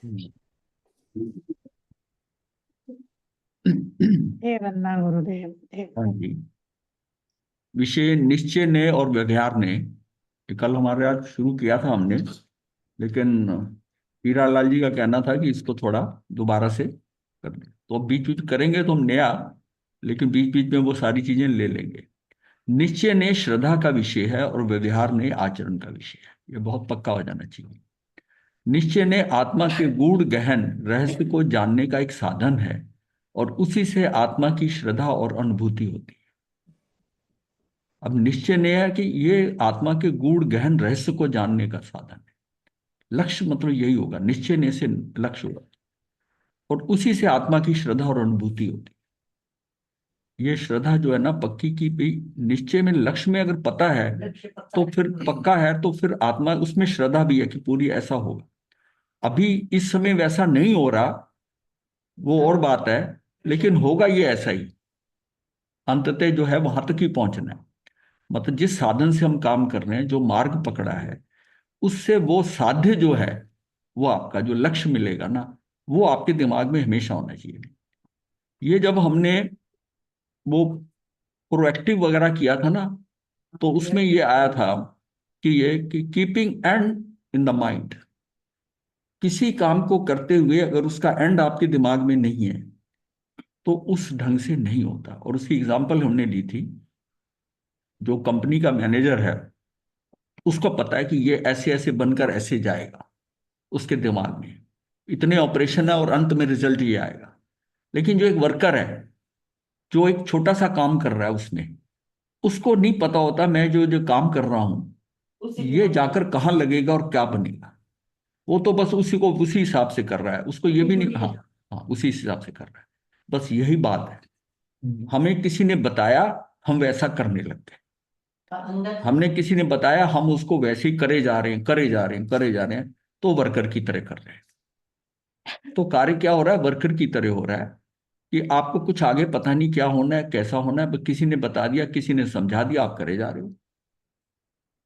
हे वंदना गुरुदेव। हाँ जी। विषय निश्चय ने और व्यवहार ने, ये कल हमारे आज शुरू किया था हमने, लेकिन हीरालाल जी का कहना था कि इसको थोड़ा दोबारा से कर दें, तो अब बीच बीच करेंगे तो हम नया, लेकिन बीच बीच में वो सारी चीजें ले लेंगे। निश्चय ने श्रद्धा का विषय है और व्यवहार ने आचरण का विषय है। ये बहुत पक्का हो जाना चाहिए। निश्चय ने आत्मा के गूढ़ गहन रहस्य को जानने का एक साधन है, और उसी से आत्मा की श्रद्धा और अनुभूति होती है। अब निश्चय ने है कि ये आत्मा के गूढ़ गहन रहस्य को जानने का साधन है। लक्ष्य मतलब यही होगा, निश्चय ने से लक्ष्य होगा, और उसी से आत्मा की श्रद्धा और अनुभूति होती है। ये श्रद्धा जो है ना पक्की की भी, निश्चय में लक्ष्य में अगर पता है तो फिर पक्का है, तो फिर आत्मा उसमें श्रद्धा भी है कि पूरी ऐसा होगा। अभी इस समय वैसा नहीं हो रहा, वो और बात है, लेकिन होगा ये ऐसा ही। अंततः जो है वहां तक ही पहुंचना है। मतलब जिस साधन से हम काम कर रहे हैं, जो मार्ग पकड़ा है, उससे वो साध्य जो है, वो आपका जो लक्ष्य मिलेगा ना, वो आपके दिमाग में हमेशा होना चाहिए। ये जब हमने वो प्रोएक्टिव वगैरह किया था ना, तो उसमें ये आया था कि ये कि keeping and in the mind. किसी काम को करते हुए अगर उसका एंड आपके दिमाग में नहीं है तो उस ढंग से नहीं होता। और उसकी एग्जांपल हमने ली थी, जो कंपनी का मैनेजर है उसको पता है कि ये ऐसे ऐसे बनकर ऐसे जाएगा, उसके दिमाग में इतने ऑपरेशन है और अंत में रिजल्ट ये आएगा। लेकिन जो एक वर्कर है, जो एक छोटा सा काम कर रहा है, उसमें उसको नहीं पता होता मैं जो जो काम कर रहा हूं ये जाकर कहाँ लगेगा और क्या बनेगा। वो तो बस उसी को उसी हिसाब से कर रहा है, उसको ये भी नहीं, हाँ हाँ उसी हिसाब से कर रहा है। बस यही बात है। हमें किसी ने बताया, हम वैसा करने लग गए। हमने किसी ने बताया, हम उसको वैसे ही करे जा रहे हैं, करे जा रहे हैं, करे जा रहे हैं, तो वर्कर की तरह कर रहे हैं। तो कार्य क्या हो रहा है, वर्कर की तरह हो रहा है कि आपको कुछ आगे पता नहीं क्या होना है, कैसा होना है, बस किसी ने बता दिया, किसी ने समझा दिया, आप करे जा रहे हो।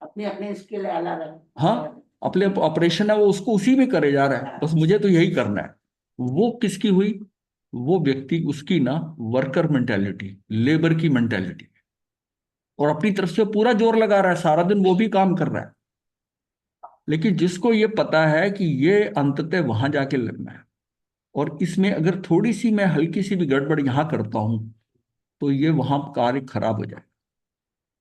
अपने अपने स्किल अलग है। हाँ, अपने ऑपरेशन है वो उसको उसी में करे जा रहा है, बस मुझे तो यही करना है। वो किसकी हुई, वो व्यक्ति उसकी ना वर्कर मेंटेलिटी, लेबर की मेंटेलिटी, और अपनी तरफ से पूरा जोर लगा रहा है, सारा दिन वो भी काम कर रहा है। लेकिन जिसको ये पता है कि ये अंततः वहां जाके लगना है, और इसमें अगर थोड़ी सी मैं हल्की सी भी गड़बड़ यहां करता हूं तो ये वहां कार्य खराब हो जाए।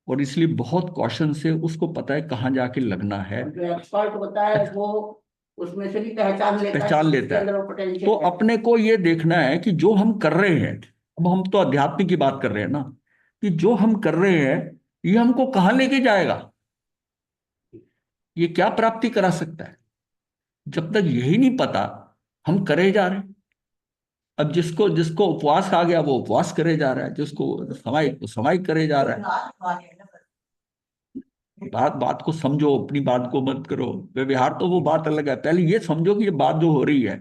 और इसलिए बहुत कौशन से उसको पता है कहाँ जाके लगना है। जो एक्सपर्ट होता है वो उसमें से भी पहचान लेता है पहचान कि लेता इसके है। अंदर वो तो पोटेंशियल है। अपने को ये देखना है कि जो हम कर रहे हैं, अब हम तो अध्यात्म की बात कर रहे हैं ना, कि जो हम कर रहे हैं ये हमको कहाँ लेके जाएगा, ये क्या प्राप्ति करा सकता है। जब तक यही नहीं पता, हम करे जा रहे हैं। अब जिसको जिसको उपवास आ गया वो उपवास करे जा रहा है, जिसको समाई करे जा रहा है। बात बात को समझो, अपनी बात को मत करो। व्यवहार तो वो बात अलग है, पहले ये समझो कि ये बात जो हो रही है,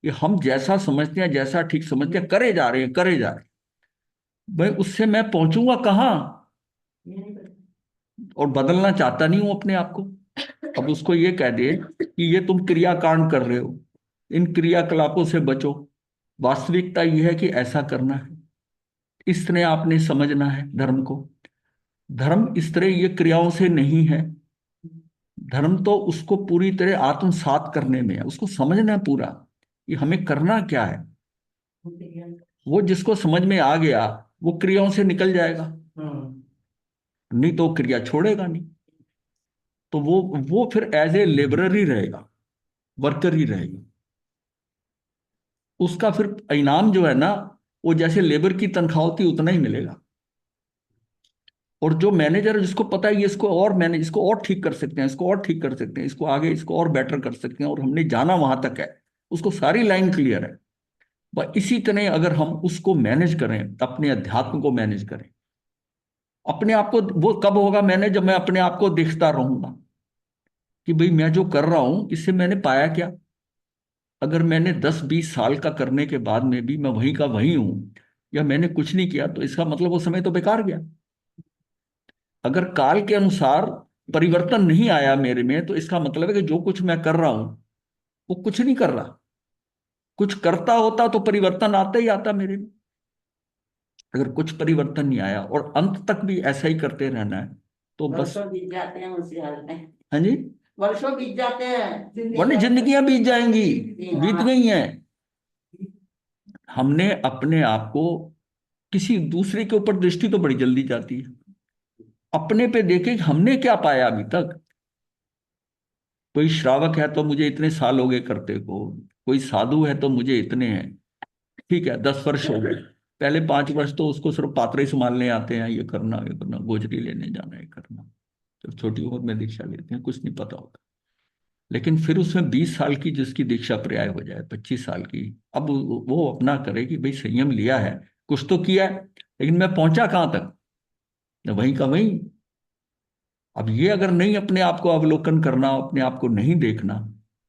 ये हम जैसा समझते हैं, जैसा ठीक समझते हैं, करे जा रहे हैं, करे जा रहे हैं। भाई उससे मैं पहुंचूंगा कहाँ, और बदलना चाहता नहीं हूं अपने आप को। अब उसको ये कह दे कि ये तुम क्रियाकांड कर रहे हो, इन क्रियाकलापों से बचो। वास्तविकता यह है कि ऐसा करना है, इस तरह आपने समझना है धर्म को। धर्म इस तरह ये क्रियाओं से नहीं है। धर्म तो उसको पूरी तरह आत्मसात करने में है, उसको समझना है पूरा कि हमें करना क्या है। वो जिसको समझ में आ गया वो क्रियाओं से निकल जाएगा, नहीं तो क्रिया छोड़ेगा नहीं। तो वो फिर एज ए लेबरर ही रहेगा, वर्कर ही रहेगा। उसका फिर इनाम जो है ना, वो जैसे लेबर की तनख्वाह होती है उतना ही मिलेगा। और जो मैनेजर है, जिसको पता है ये इसको और मैनेज, इसको और ठीक कर सकते हैं, इसको और ठीक कर सकते हैं, इसको आगे इसको और बेटर कर सकते हैं, और हमने जाना वहां तक है, उसको सारी लाइन क्लियर है। बस इसी तरह अगर हम उसको मैनेज करें, अपने अध्यात्म को मैनेज करें, अपने आप को, वो कब होगा मैनेज, जब मैं अपने आप को देखता रहूंगा कि भाई मैं जो कर रहा हूं इससे मैंने पाया क्या। अगर मैंने 10-20 साल का करने के बाद में भी मैं वहीं का वहीं हूं, या मैंने कुछ नहीं किया, तो इसका मतलब वो समय तो बेकार गया। अगर काल के अनुसार परिवर्तन नहीं आया मेरे में, तो इसका मतलब है कि जो कुछ मैं कर रहा हूं वो कुछ नहीं कर रहा। कुछ करता होता तो परिवर्तन आता ही आता मेरे में। अगर कुछ परिवर्तन नहीं आया और अंत तक भी ऐसा ही करते रहना है तो बस। वर्षों बीत जाते हैं उसी हाल में। हाँ जी, वर्षों बीत जाते हैं, वरना जिंदगियां बीत जाएंगी, बीत हाँ। गई हैं। हमने अपने आप को, किसी दूसरे के ऊपर दृष्टि तो बड़ी जल्दी जाती है, अपने पे देखे कि हमने क्या पाया अभी तक। कोई श्रावक है तो मुझे इतने साल हो गए करते को, कोई साधु है तो मुझे इतने हैं, ठीक है 10 वर्ष हो गए। पहले 5 वर्ष तो उसको सिर्फ पात्र ही संभालने आते हैं, ये करना, गोजरी लेने जाना, ये करना। जब छोटी उम्र में दीक्षा लेते हैं कुछ नहीं पता होता, लेकिन फिर उसमें 20 साल की जिसकी दीक्षा पर्याय हो जाए, 25 साल की, अब वो अपना करे कि भाई संयम लिया है, कुछ तो किया है, लेकिन मैं पहुंचा कहां तक, वहीं का वहीं। अब ये अगर नहीं अपने आप को अवलोकन करना, अपने आप को नहीं देखना,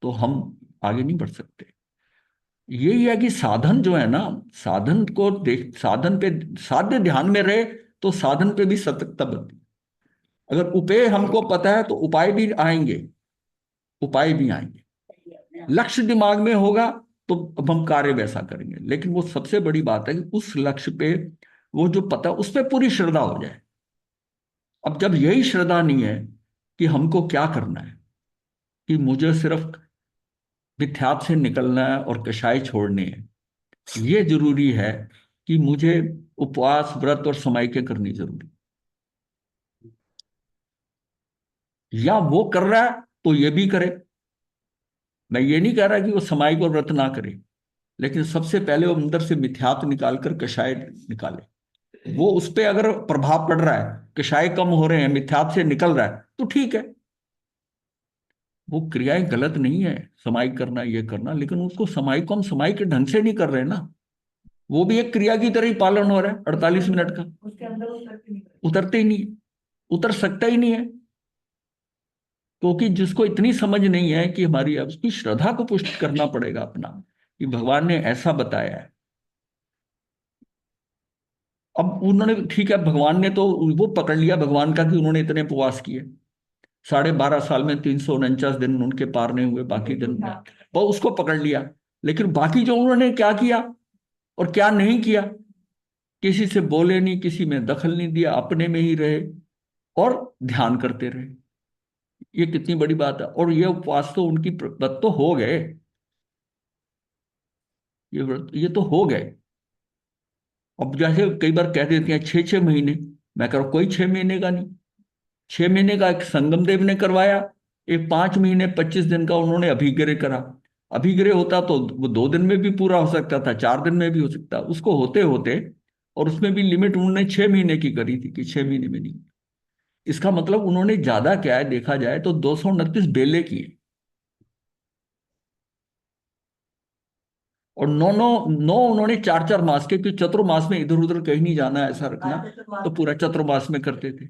तो हम आगे नहीं बढ़ सकते। यही है कि साधन जो है ना, साधन को देख, साधन पे साध्य ध्यान में रहे तो साधन पे भी सतर्कता बनती है। अगर उपाय हमको पता है तो उपाय भी आएंगे, उपाय भी आएंगे। लक्ष्य दिमाग में होगा तो अब हम कार्य वैसा करेंगे, लेकिन वो सबसे बड़ी बात है कि उस लक्ष्य पे, वो जो पता उस पे पूरी श्रद्धा हो जाए। अब जब यही श्रद्धा नहीं है कि हमको क्या करना है, कि मुझे सिर्फ मिथ्यात्व से निकलना है और कषाय छोड़ने हैं, ये जरूरी है कि मुझे उपवास व्रत और समाइकें करनी जरूरी, या वो कर रहा है तो ये भी करे। मैं ये नहीं कह रहा कि वो समाइक और व्रत ना करे, लेकिन सबसे पहले वो अंदर से मिथ्यात्व निकालकर कषाय निकाले। वो उस पर अगर प्रभाव पड़ रहा है, कषाय कम हो रहे हैं, मिथ्यात्व से निकल रहा है, तो ठीक है, वो क्रियाएं गलत नहीं है, समाइक करना ये करना, लेकिन उसको समाइक को हम समाइक के ढंग से नहीं कर रहे ना, वो भी एक क्रिया की तरह ही पालन हो रहा है 48 मिनट का, उसके अंदर उतरते ही नहीं, उतर सकता ही नहीं है। क्योंकि जिसको इतनी समझ नहीं है कि हमारी, अब उसकी श्रद्धा को पुष्ट करना पड़ेगा अपना, कि भगवान ने ऐसा बताया है। अब उन्होंने, ठीक है, भगवान ने तो वो पकड़ लिया भगवान का कि उन्होंने इतने उपवास किए, 12.5 साल में 349 दिन उनके पार नहीं हुए, बाकी दिन में वो उसको पकड़ लिया। लेकिन बाकी जो उन्होंने क्या किया और क्या नहीं किया, किसी से बोले नहीं, किसी में दखल नहीं दिया, अपने में ही रहे और ध्यान करते रहे। ये कितनी बड़ी बात है। और ये उपवास तो उनकी व्रत तो हो गए, ये व्रत ये तो हो गए। अब जैसे कई बार कह देते हैं 6-6 महीने, मैं कह रहा हूं कोई 6 महीने का नहीं, 6 महीने का एक संगम देव ने करवाया, एक 5 महीने 25 दिन का उन्होंने अभिग्रह करा। अभिग्रह होता तो वो 2 दिन में भी पूरा हो सकता था, 4 दिन में भी हो सकता, उसको होते होते, और उसमें भी लिमिट उन्होंने 6 महीने की करी थी कि 6 महीने में नहीं। इसका मतलब उन्होंने ज्यादा क्या है, देखा जाए तो 229 बेले किए, और नौ नौ नौ उन्होंने 4-4 मास के, क्योंकि चतुर्मास में इधर उधर कहीं नहीं जाना ऐसा रखना, तो पूरा चतुर्मास में करते थे।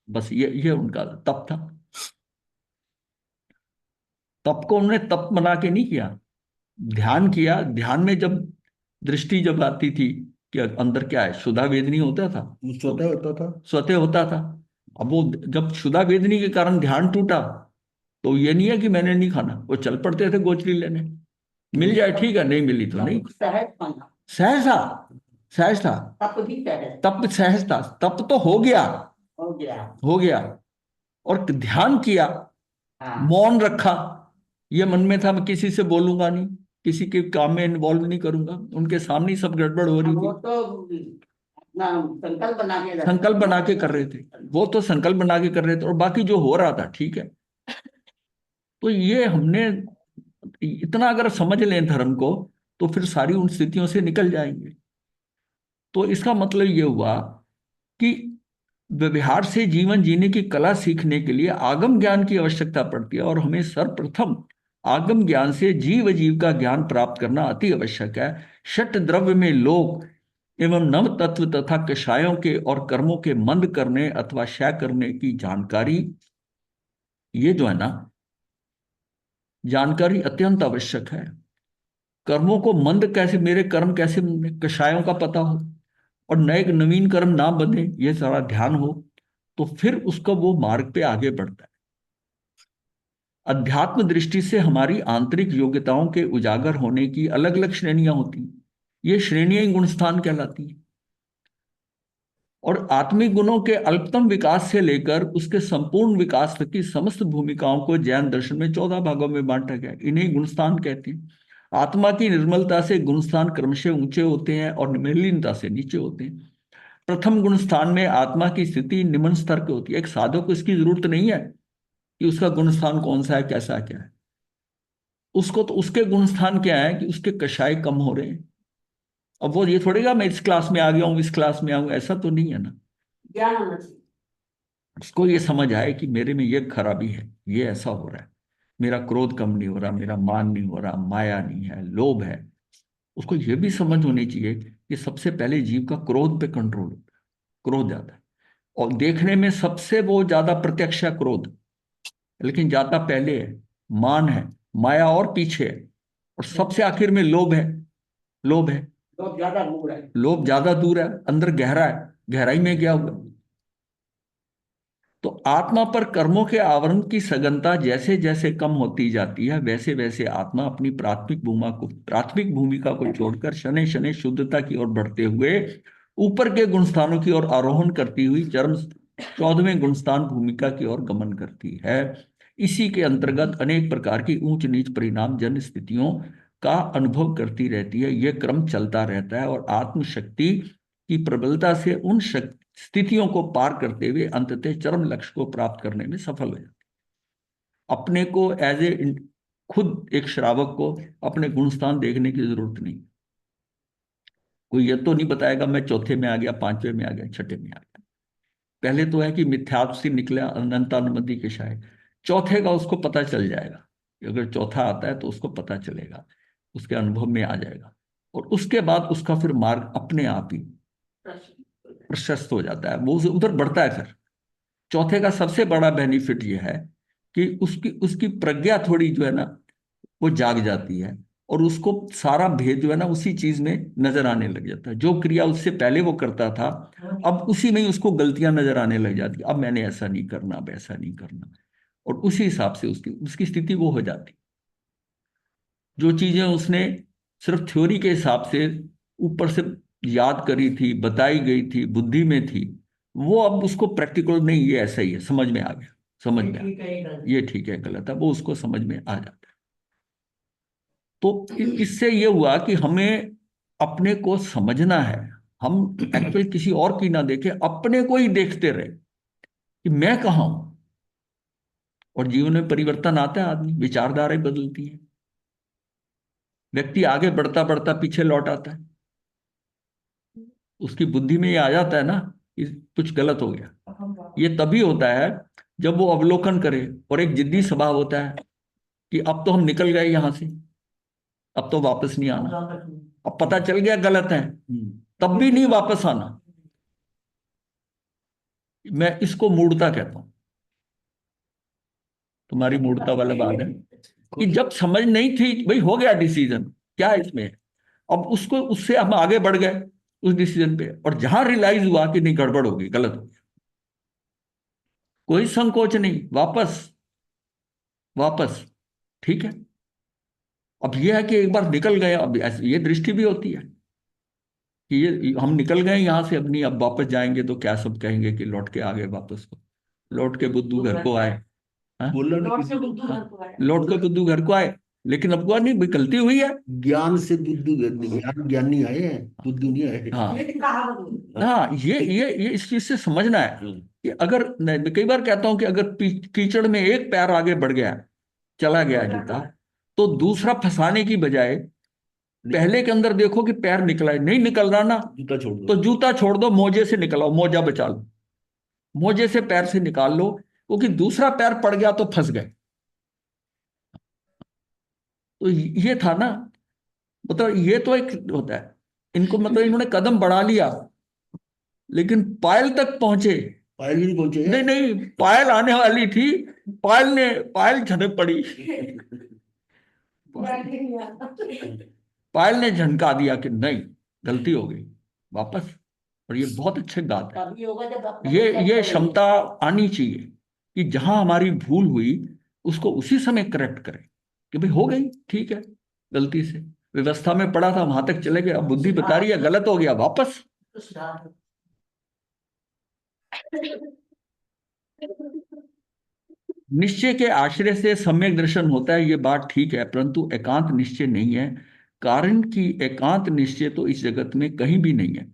बस ये उनका तप था। तप को उन्होंने तप बना के नहीं किया, ध्यान किया। ध्यान में जब दृष्टि जब आती थी कि अंदर क्या है, शुद्धा वेदनी होता था, स्वतः होता था। स्वतः होता था। अब वो जब शुद्धा वेदनी के कारण ध्यान टूटा, तो ये नहीं है कि मैंने नहीं खाना, वो चल पड़ते थे गोचरी लेने, मिल जाए ठीक है, नहीं मिली तो नहीं। सहज खाना, सहज था, सहज था, तप भी सहज, तप सहज था, तप तो हो गया, हो गया। हो गया। और ध्यान किया, हाँ। मौन रखा, ये मन में था मैं किसी से बोलूंगा नहीं, किसी के काम में इन्वॉल्व नहीं करूंगा, उनके सामने ही सब गड़बड़ हो रही वो थी। तो अपना संकल्प बना के संकल्प बना के कर रहे थे, वो तो संकल्प बना के कर रहे थे, और बाकी जो हो रहा था ठीक है। तो ये हमने इतना अगर समझ लें धर्म को, तो फिर सारी उन स्थितियों से निकल जाएंगे। तो इसका मतलब ये हुआ कि व्यवहार से जीवन जीने की कला सीखने के लिए आगम ज्ञान की आवश्यकता पड़ती है, और हमें सर्वप्रथम आगम ज्ञान से जीव जीव का ज्ञान प्राप्त करना अति आवश्यक है। षट द्रव्य में लोक एवं नव तत्व तथा कषायों के और कर्मों के मंद करने अथवा क्षय करने की जानकारी, ये जो है ना, जानकारी अत्यंत आवश्यक है। कर्मों को मंद कैसे, मेरे कर्म कैसे बने, कषायों का पता हो, और नए नवीन कर्म ना बने, ये सारा ध्यान हो, तो फिर उसका वो मार्ग पे आगे बढ़ता है। अध्यात्म दृष्टि से हमारी आंतरिक योग्यताओं के उजागर होने की अलग अलग श्रेणियां होती हैं। ये श्रेणियां ही गुणस्थान कहलाती हैं। और आत्मिक गुणों के अल्पतम विकास से लेकर उसके संपूर्ण विकास तक की समस्त भूमिकाओं को जैन दर्शन में 14 भागों में बांटा गया। इन्हें गुणस्थान कहते हैं। आत्मा की निर्मलता से गुणस्थान क्रमशः ऊंचे होते हैं और निर्मलीनता से नीचे होते हैं। प्रथम गुणस्थान में आत्मा की स्थिति निम्न स्तर की होती है। एक साधक को इसकी जरूरत नहीं है कि उसका गुणस्थान कौन सा है, कैसा है, क्या है। उसको तो उसके गुणस्थान क्या है कि उसके कषाय कम हो रहे हैं। अब वो ये थोड़ेगा मैं इस क्लास में आ गया हूं, इस क्लास में आऊं, ऐसा तो नहीं है ना। ज्ञान होना चाहिए। उसको ये समझ आए कि मेरे में ये खराबी है, ये ऐसा हो रहा है, मेरा क्रोध कम नहीं हो रहा, मेरा मान नहीं हो रहा, माया नहीं है, लोभ है। उसको ये भी समझ होनी चाहिए कि सबसे पहले जीव का क्रोध पे कंट्रोल होता है। क्रोध ज्यादा है और देखने में सबसे वो ज्यादा प्रत्यक्ष है क्रोध, लेकिन जाता पहले है। मान है, माया और पीछे है, और सबसे आखिर में लोभ है। लोभ है, तो ज्यादा दूर है। लोभ ज्यादा दूर है, अंदर गहरा है, गहराई में गया हुआ। तो आत्मा पर कर्मों के आवरण की सघनता जैसे जैसे कम होती जाती है, वैसे वैसे आत्मा अपनी प्राथमिक भूमिका को छोड़कर शनै शनै शुद्धता की ओर बढ़ते हुए ऊपर के गुणस्थानों की ओर आरोहण करती हुई चरम 14वें गुणस्थान भूमिका की ओर गमन करती है। इसी के अंतर्गत अनेक प्रकार की ऊंच नीच परिणाम जन स्थितियों का अनुभव करती रहती है। यह क्रम चलता रहता है और आत्मशक्ति की प्रबलता से उन स्थितियों को पार करते हुए अंततः चरम लक्ष्य को प्राप्त करने में सफल हो जाते। अपने को एज ए खुद एक श्रावक को अपने गुणस्थान देखने की जरूरत नहीं। कोई ये तो नहीं बताएगा मैं चौथे में आ गया, पांचवें में आ गया, छठे में आ गया। पहले तो है कि मिथ्यात्व से निकला अनंतानुमति के शायद, चौथे का उसको पता चल जाएगा। अगर चौथा आता है तो उसको पता चलेगा, उसके अनुभव में आ जाएगा, और उसके बाद उसका फिर मार्ग अपने आप ही प्रशस्त हो जाता है, वो उधर बढ़ता है। फिर चौथे का सबसे बड़ा बेनिफिट ये है कि उसकी उसकी प्रज्ञा थोड़ी जो है ना वो जाग जाती है, और उसको सारा भेद जो है ना उसी चीज में नजर आने लग जाता है। जो क्रिया उससे पहले वो करता था, अब उसी में ही उसको गलतियां नजर आने लग जाती। अब मैंने ऐसा नहीं करना, अब ऐसा नहीं करना, और उसी हिसाब से उसकी उसकी स्थिति वो हो जाती। जो चीजें उसने सिर्फ थ्योरी के हिसाब से ऊपर से याद करी थी, बताई गई थी, बुद्धि में थी, वो अब उसको प्रैक्टिकल नहीं, ये ऐसा ही है, समझ में आ गया, समझ में आ गया, ये ठीक है गलत है, वो उसको समझ में आ जाता है। तो इससे ये हुआ कि हमें अपने को समझना है। हम एक्चुअल किसी और की ना देखें, अपने को ही देखते रहे कि मैं कहाँ हूं। और जीवन में परिवर्तन आता है, आदमी विचारधाराएं बदलती है, व्यक्ति आगे बढ़ता बढ़ता पीछे लौट आता है। उसकी बुद्धि में ये आ जाता है ना कि कुछ गलत हो गया। ये तभी होता है जब वो अवलोकन करे, और एक जिद्दी स्वभाव होता है कि अब तो हम निकल गए यहां से, अब तो वापस नहीं आना। अब पता चल गया गलत है, तब भी नहीं वापस आना। मैं इसको मूढ़ता कहता हूं। तुम्हारी मूढ़ता वाला बात है कि जब समझ नहीं थी, भाई हो गया डिसीजन, क्या है इसमें, अब उसको उससे हम आगे बढ़ गए उस डिसीजन पे, और जहां रियलाइज हुआ कि नहीं गड़बड़ हो गई, गलत हो गया, कोई संकोच नहीं, वापस वापस। ठीक है, अब यह है कि एक बार निकल गए, अब ये दृष्टि भी होती है कि ये हम निकल गए यहां से, अब नहीं, अब वापस जाएंगे तो क्या सब कहेंगे कि लौट के आ गए वापस को, लौट के बुद्धू घर को आए। हाँ? लौट के बुद्धू घर को आए, लेकिन अब हुआ नहीं, भाई गलती हुई है। ज्ञान से बुद्धू, ज्ञानी आए हैं, बुद्धू नहीं आए। हाँ हाँ, ये इस चीज से समझना है कि अगर मैं कई बार कहता हूं कि अगर कीचड़ में एक पैर आगे बढ़ गया, चला गया जूता, तो दूसरा फंसाने की बजाय पहले के अंदर देखो कि पैर निकला है, नहीं निकल रहा ना, जूता छोड़ दो, तो जूता छोड़ दो, मोजे से निकलाओ, मोजा बचा लो, मोजे से पैर से निकाल लो, क्योंकि दूसरा पैर पड़ गया तो फंस गए। तो ये था ना, मतलब ये तो एक होता है इनको, मतलब इन्होंने कदम बढ़ा लिया लेकिन पायल तक पहुंचे पायल भी नहीं पहुंचे। नहीं नहीं, पायल आने वाली थी, पायल झनक पड़ी, पायल ने झनका दिया कि नहीं गलती हो गई, वापस। और ये बहुत अच्छी बात है, ये क्षमता आनी चाहिए कि जहां हमारी भूल हुई उसको उसी समय करेक्ट करें कि भाई हो गई, ठीक है, गलती से व्यवस्था में पड़ा था, वहां तक चले गए, अब बुद्धि बता रही है गलत हो गया, वापस। निश्चय के आश्रय से सम्यक दर्शन होता है, ये बात ठीक है, परंतु एकांत निश्चय नहीं है। कारण कि एकांत निश्चय तो इस जगत में कहीं भी नहीं है।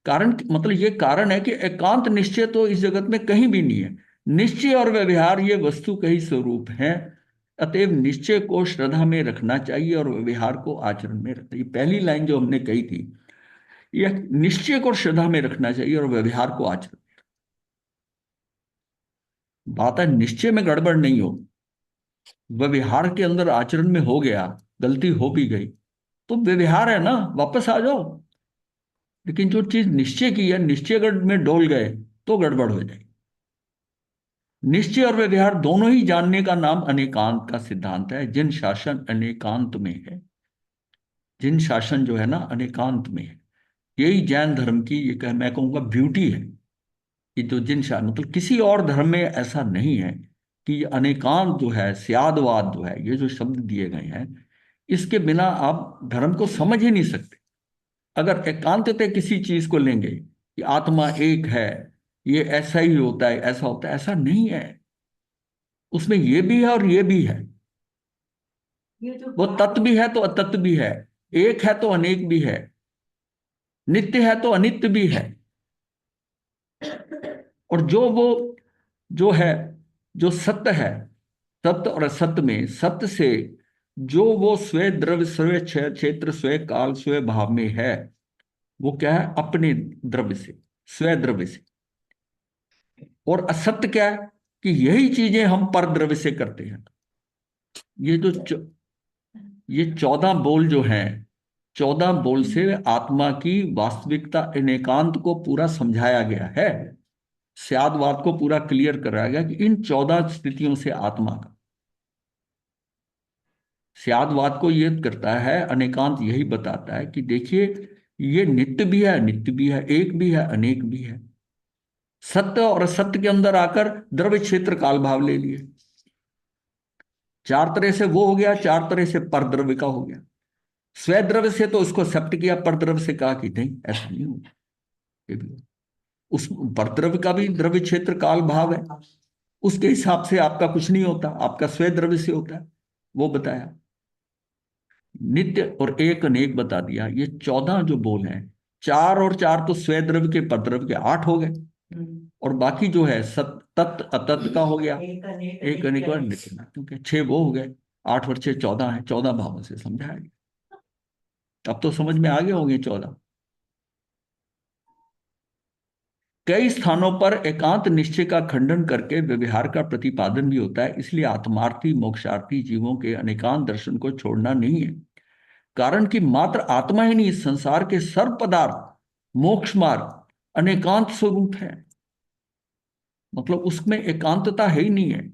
कारण मतलब ये कारण है कि एकांत निश्चय तो इस जगत में कहीं भी नहीं है। निश्चय और व्यवहार ये वस्तु के ही स्वरूप है। अतएव निश्चय को श्रद्धा में रखना चाहिए और व्यवहार को आचरण में रखना चाहिए। पहली लाइन जो हमने कही थी, यह निश्चय को श्रद्धा में रखना चाहिए और व्यवहार को आचरण। बात है निश्चय में गड़बड़ नहीं हो, व्यवहार के अंदर आचरण में हो गया, गलती हो भी गई तो व्यवहार है ना, वापस आ जाओ। लेकिन जो चीज निश्चय की है, निश्चय अगर में डोल गए तो गड़बड़ हो जाएगी। निश्चय और व्यवहार दोनों ही जानने का नाम अनेकांत का सिद्धांत है। जिन शासन अनेकांत में है, जिन शासन जो है ना अनेकांत में है, यही जैन धर्म की ये मैं कहूंगा ब्यूटी है कि जो जिन शासन, मतलब किसी और धर्म में ऐसा नहीं है कि अनेकांत जो है, स्यादवाद जो है, ये जो शब्द दिए गए हैं, इसके बिना आप धर्म को समझ ही नहीं सकते। अगर एकांतता किसी चीज को लेंगे कि आत्मा एक है, ये ऐसा ही होता है, ऐसा होता है, ऐसा नहीं है। उसमें ये भी है और ये भी है। वो तत्व भी है तो अतत्व भी है, एक है तो अनेक भी है, नित्य है तो अनित्य भी है। और जो वो जो है, जो सत्य है, सत्य और असत्य में, सत्य से जो वो स्वय द्रव्य, स्वय क्षेत्र, स्वय काल, स्वय भाव में है, वो क्या है, अपने द्रव्य से, स्वय द्रव्य से। और असत्य क्या है कि यही चीजें हम पर द्रव्य से करते हैं। ये जो ये 14 बोल जो हैं, 14 बोल से आत्मा की वास्तविकता अनेकांत को पूरा समझाया गया है। स्यादवाद को पूरा क्लियर कराया गया कि इन 14 स्थितियों से आत्मा का, स्यादवाद को ये करता है, अनेकांत यही बताता है कि देखिए ये नित्य भी है, नित्य भी है, एक भी है, अनेक भी है। सत्य और असत्य के अंदर आकर द्रव्य क्षेत्र काल भाव ले लिए। 4 तरह से वो हो गया, 4 तरह से पर द्रव्य का हो गया। स्वय द्रव्य से तो उसको एक्सेप्ट किया, पर द्रव्य से कहा कि नहीं, ऐसा नहीं होगा। ये भी उस पर द्रव्य का भी द्रव्य क्षेत्र काल भाव है, उसके हिसाब से आपका कुछ नहीं होता, आपका स्वय द्रव्य से होता है, वो बताया। नित्य और एक अनेक बता दिया। ये 14 जो बोल हैं, 4 और 4 तो स्वय द्रव्य के, पर द्रव्य के 8 हो गए। और बाकी जो है सत तत् अतत् का हो गया, एक अनेक और नित्य, क्योंकि 6 वो हो गए, 8 और 6 14 है, 14 भावों से समझाया गया। अब तो समझ में आ गए होंगे 14। कई स्थानों पर एकांत निश्चय का खंडन करके व्यवहार का प्रतिपादन भी होता है। इसलिए आत्मार्थी मोक्षार्थी जीवों के अनेकांत दर्शन को छोड़ना नहीं है। कारण कि मात्र आत्मा ही नहीं, संसार के सर्व पदार्थ मोक्ष मार्ग अनेकांत स्वरूप है। मतलब उसमें एकांतता है ही नहीं है।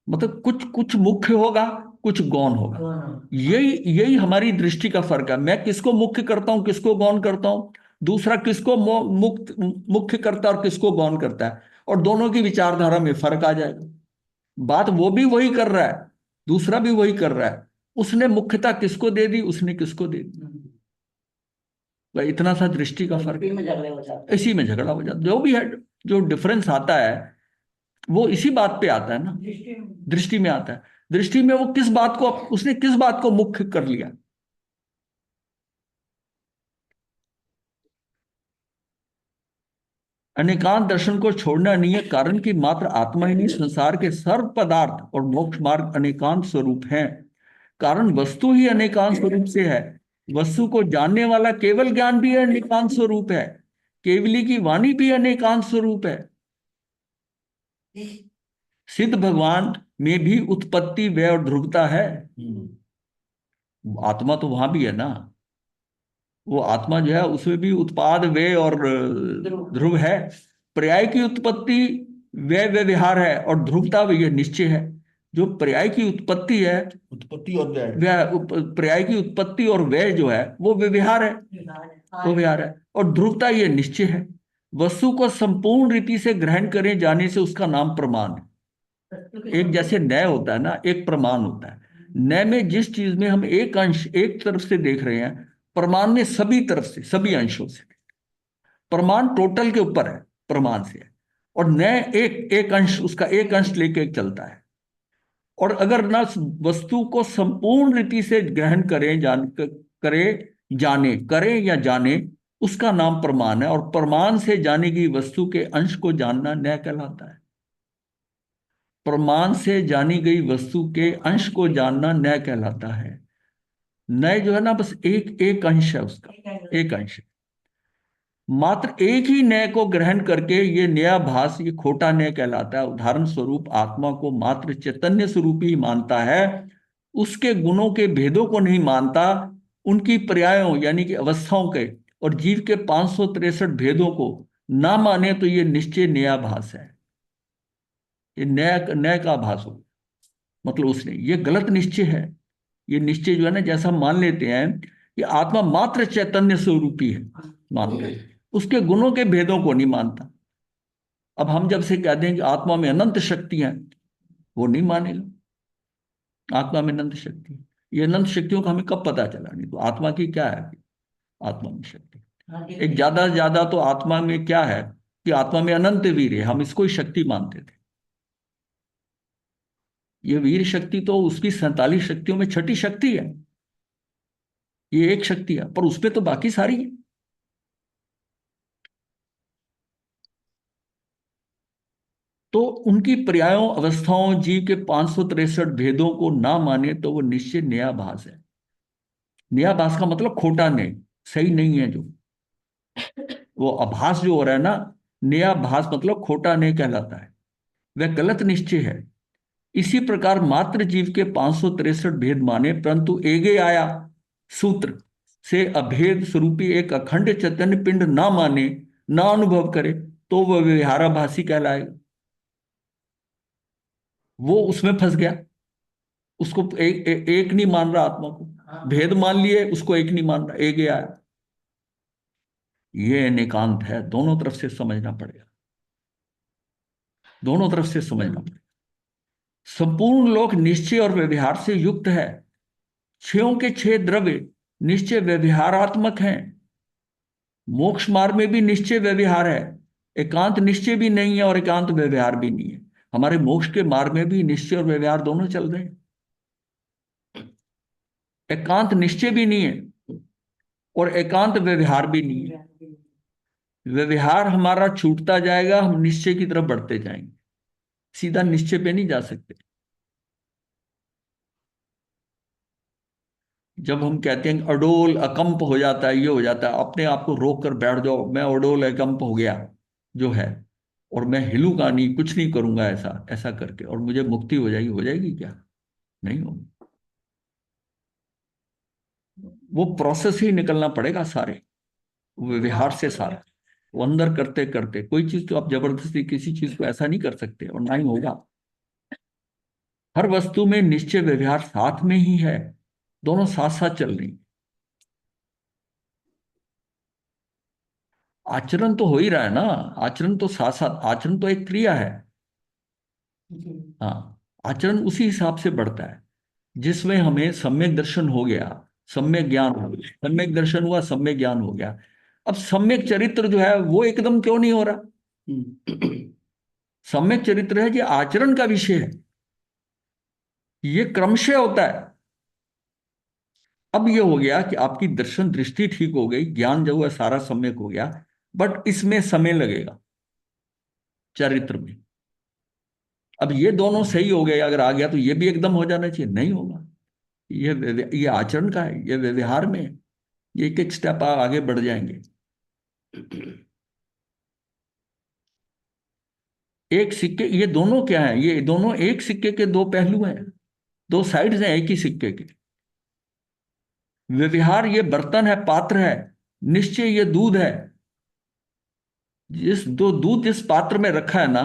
मतलब कुछ कुछ मुख्य होगा, कुछ गौण होगा। यही यही हमारी दृष्टि का फर्क है। मैं किसको मुख्य करता हूं, किसको गौण करता हूं, दूसरा किसको मुख्य करता है और किसको गौण करता है, और दोनों की विचारधारा में फर्क आ जाएगा। बात वो भी वही कर रहा है, दूसरा भी वही कर रहा है, उसने मुख्यता किसको दे दी, उसने किसको दे दी। भाई इतना सा दृष्टि का फर्क, में झगड़े हो जाते इसी में झगड़ा हो जाता। जो भी है, जो डिफरेंस आता है वो इसी बात पे आता है ना, दृष्टि में आता है। दृष्टि में वो किस बात को, उसने किस बात को मुख्य कर लिया। अनेकांत दर्शन को छोड़ना नहीं है। कारण कि मात्र आत्मा ही नहीं, संसार के सर्व पदार्थ और मोक्ष मार्ग अनेकांत स्वरूप हैं। कारण वस्तु ही अनेकांत स्वरूप से है। वस्तु को जानने वाला केवल ज्ञान भी अनेकांत स्वरूप है। केवली की वाणी भी अनेकांत स्वरूप है। सिद्ध भगवान में भी उत्पत्ति, व्यय और ध्रुवता है। आत्मा तो वहां भी है ना, वो आत्मा जो है उसमें भी उत्पाद, व्यय और ध्रुव है। पर्याय की उत्पत्ति व्यय व्यवहार है, और ध्रुवता यह निश्चय है। जो पर्याय की उत्पत्ति है, उत्पत्ति और व्यय, पर्याय की उत्पत्ति और व्यय जो है वो व्यवहार है, वो व्यवहार है। और ध्रुवता ये निश्चय है। वस्तु को संपूर्ण रीति से ग्रहण करे जाने से उसका नाम प्रमाण है। एक जैसे न्याय होता है ना, एक प्रमाण होता है। न्याय में जिस चीज में हम एक अंश एक तरफ से देख रहे हैं, प्रमाण में सभी तरफ से, सभी अंशों से। प्रमाण टोटल के ऊपर है, प्रमाण से है। और न्याय एक एक अंश, उसका एक अंश लेके चलता है। और अगर ना वस्तु को संपूर्ण रीति से ग्रहण करें, करें या जाने, उसका नाम प्रमाण है। और प्रमाण से जानी गई वस्तु के अंश को जानना न्याय कहलाता है। प्रमाण से जानी गई वस्तु के अंश को जानना न्याय कहलाता है। न्याय जो है ना, बस एक एक अंश है उसका, एक अंश है। मात्र एक ही न्याय को ग्रहण करके ये न्यायाभास, ये खोटा न्याय कहलाता है। उदाहरण स्वरूप आत्मा को मात्र चैतन्य स्वरूप ही मानता है, उसके गुणों के भेदों को नहीं मानता, उनकी पर्यायों यानी कि अवस्थाओं के और जीव के 563 भेदों को ना माने तो ये निश्चय न्यायाभास है। ये न्याय न्याय का आभास हो, मतलब उसने, ये गलत निश्चय है। ये निश्चय जो है ना, जैसा हम मान लेते हैं कि आत्मा मात्र चैतन्य स्वरूपी है, मानते हैं, उसके गुणों के भेदों को नहीं मानता। अब हम जब से कहते हैं कि आत्मा में अनंत शक्ति है, वो नहीं मानेगा आत्मा में अनंत शक्ति है। ये अनंत शक्तियों का हमें कब पता चला? नहीं तो आत्मा की क्या है, आत्मा में शक्ति एक ज्यादा से ज्यादा तो आत्मा में क्या है कि आत्मा में अनंत वीर है, हम इसको ही शक्ति मानते थे। ये वीर शक्ति तो उसकी 47 शक्तियों में छठी शक्ति है, ये एक शक्ति है, पर उसपे तो बाकी सारी है। तो उनकी पर्यायों, अवस्थाओं, जीव के 563 भेदों को ना माने तो वो निश्चय न्यायाभास है। न्यायाभास का मतलब खोटा न्याय, सही नहीं है जो वो आभास जो हो रहा है ना, न्यायाभास मतलब खोटा न्याय कहलाता है, वह गलत निश्चय है। इसी प्रकार मात्र जीव के 563 भेद माने, परंतु एगे आया सूत्र से अभेद स्वरूपी एक अखंड चैतन्य पिंड ना माने, ना अनुभव करे, तो वह व्यवहाराभासी कहलाएगा। वो उसमें फंस गया, उसको एक नहीं मान रहा, आत्मा को भेद मान लिए, उसको एक नहीं मान रहा, एगे आया। ये निकांत है, दोनों तरफ से समझना पड़ेगा, दोनों तरफ से समझना पड़ेगा। संपूर्ण लोक निश्चय और व्यवहार से युक्त है। छयों के छह द्रव्य निश्चय व्यवहारात्मक हैं। मोक्ष मार्ग में भी निश्चय व्यवहार है, एकांत निश्चय भी नहीं है और एकांत व्यवहार भी नहीं है। हमारे मोक्ष के मार्ग में भी निश्चय और व्यवहार दोनों चल रहे हैं। एकांत निश्चय भी नहीं है और एकांत व्यवहार भी नहीं है। व्यवहार हमारा छूटता जाएगा, हम निश्चय की तरफ बढ़ते जाएंगे, सीधा निश्चय पे नहीं जा सकते। जब हम कहते हैं अडोल अकंप हो जाता है, ये हो जाता है, अपने आप को रोक कर बैठ जाओ, मैं अडोल अकंप हो गया जो है, और मैं हिलूंगा नहीं, कुछ नहीं करूंगा ऐसा ऐसा करके, और मुझे मुक्ति हो जाएगी क्या? नहीं होगी। वो प्रोसेस ही निकलना पड़ेगा सारे, वो व्यवहार से सारा, वो अंदर करते करते। कोई चीज तो आप जबरदस्ती किसी चीज को ऐसा नहीं कर सकते, और ना ही होगा। हर वस्तु में निश्चय व्यवहार साथ में ही है, दोनों साथ साथ चल रही। आचरण तो हो ही रहा है ना, आचरण तो साथ साथ, आचरण तो एक क्रिया है। हाँ, आचरण उसी हिसाब से बढ़ता है जिसमें हमें सम्यक दर्शन हो गया, सम्यक ज्ञान हो गया, सम्यक दर्शन हुआ, सम्यक ज्ञान हो गया। अब सम्यक चरित्र जो है वो एकदम क्यों नहीं हो रहा? सम्यक चरित्र है, ये आचरण का विषय है, ये क्रमशः होता है। अब ये हो गया कि आपकी दर्शन दृष्टि ठीक हो गई, ज्ञान जो है सारा सम्यक हो गया, बट इसमें समय लगेगा चरित्र में। अब ये दोनों सही हो गए, अगर आ गया तो ये भी एकदम हो जाना चाहिए, नहीं होगा। ये आचरण का है, ये व्यवहार में है, ये एक एक स्टेप आगे बढ़ जाएंगे। एक सिक्के, ये दोनों क्या है? ये दोनों एक सिक्के के दो पहलू हैं, दो साइड्स हैं एक ही सिक्के के। व्यवहार ये बर्तन है, पात्र है, निश्चय ये दूध है। दूध जिस पात्र में रखा है ना,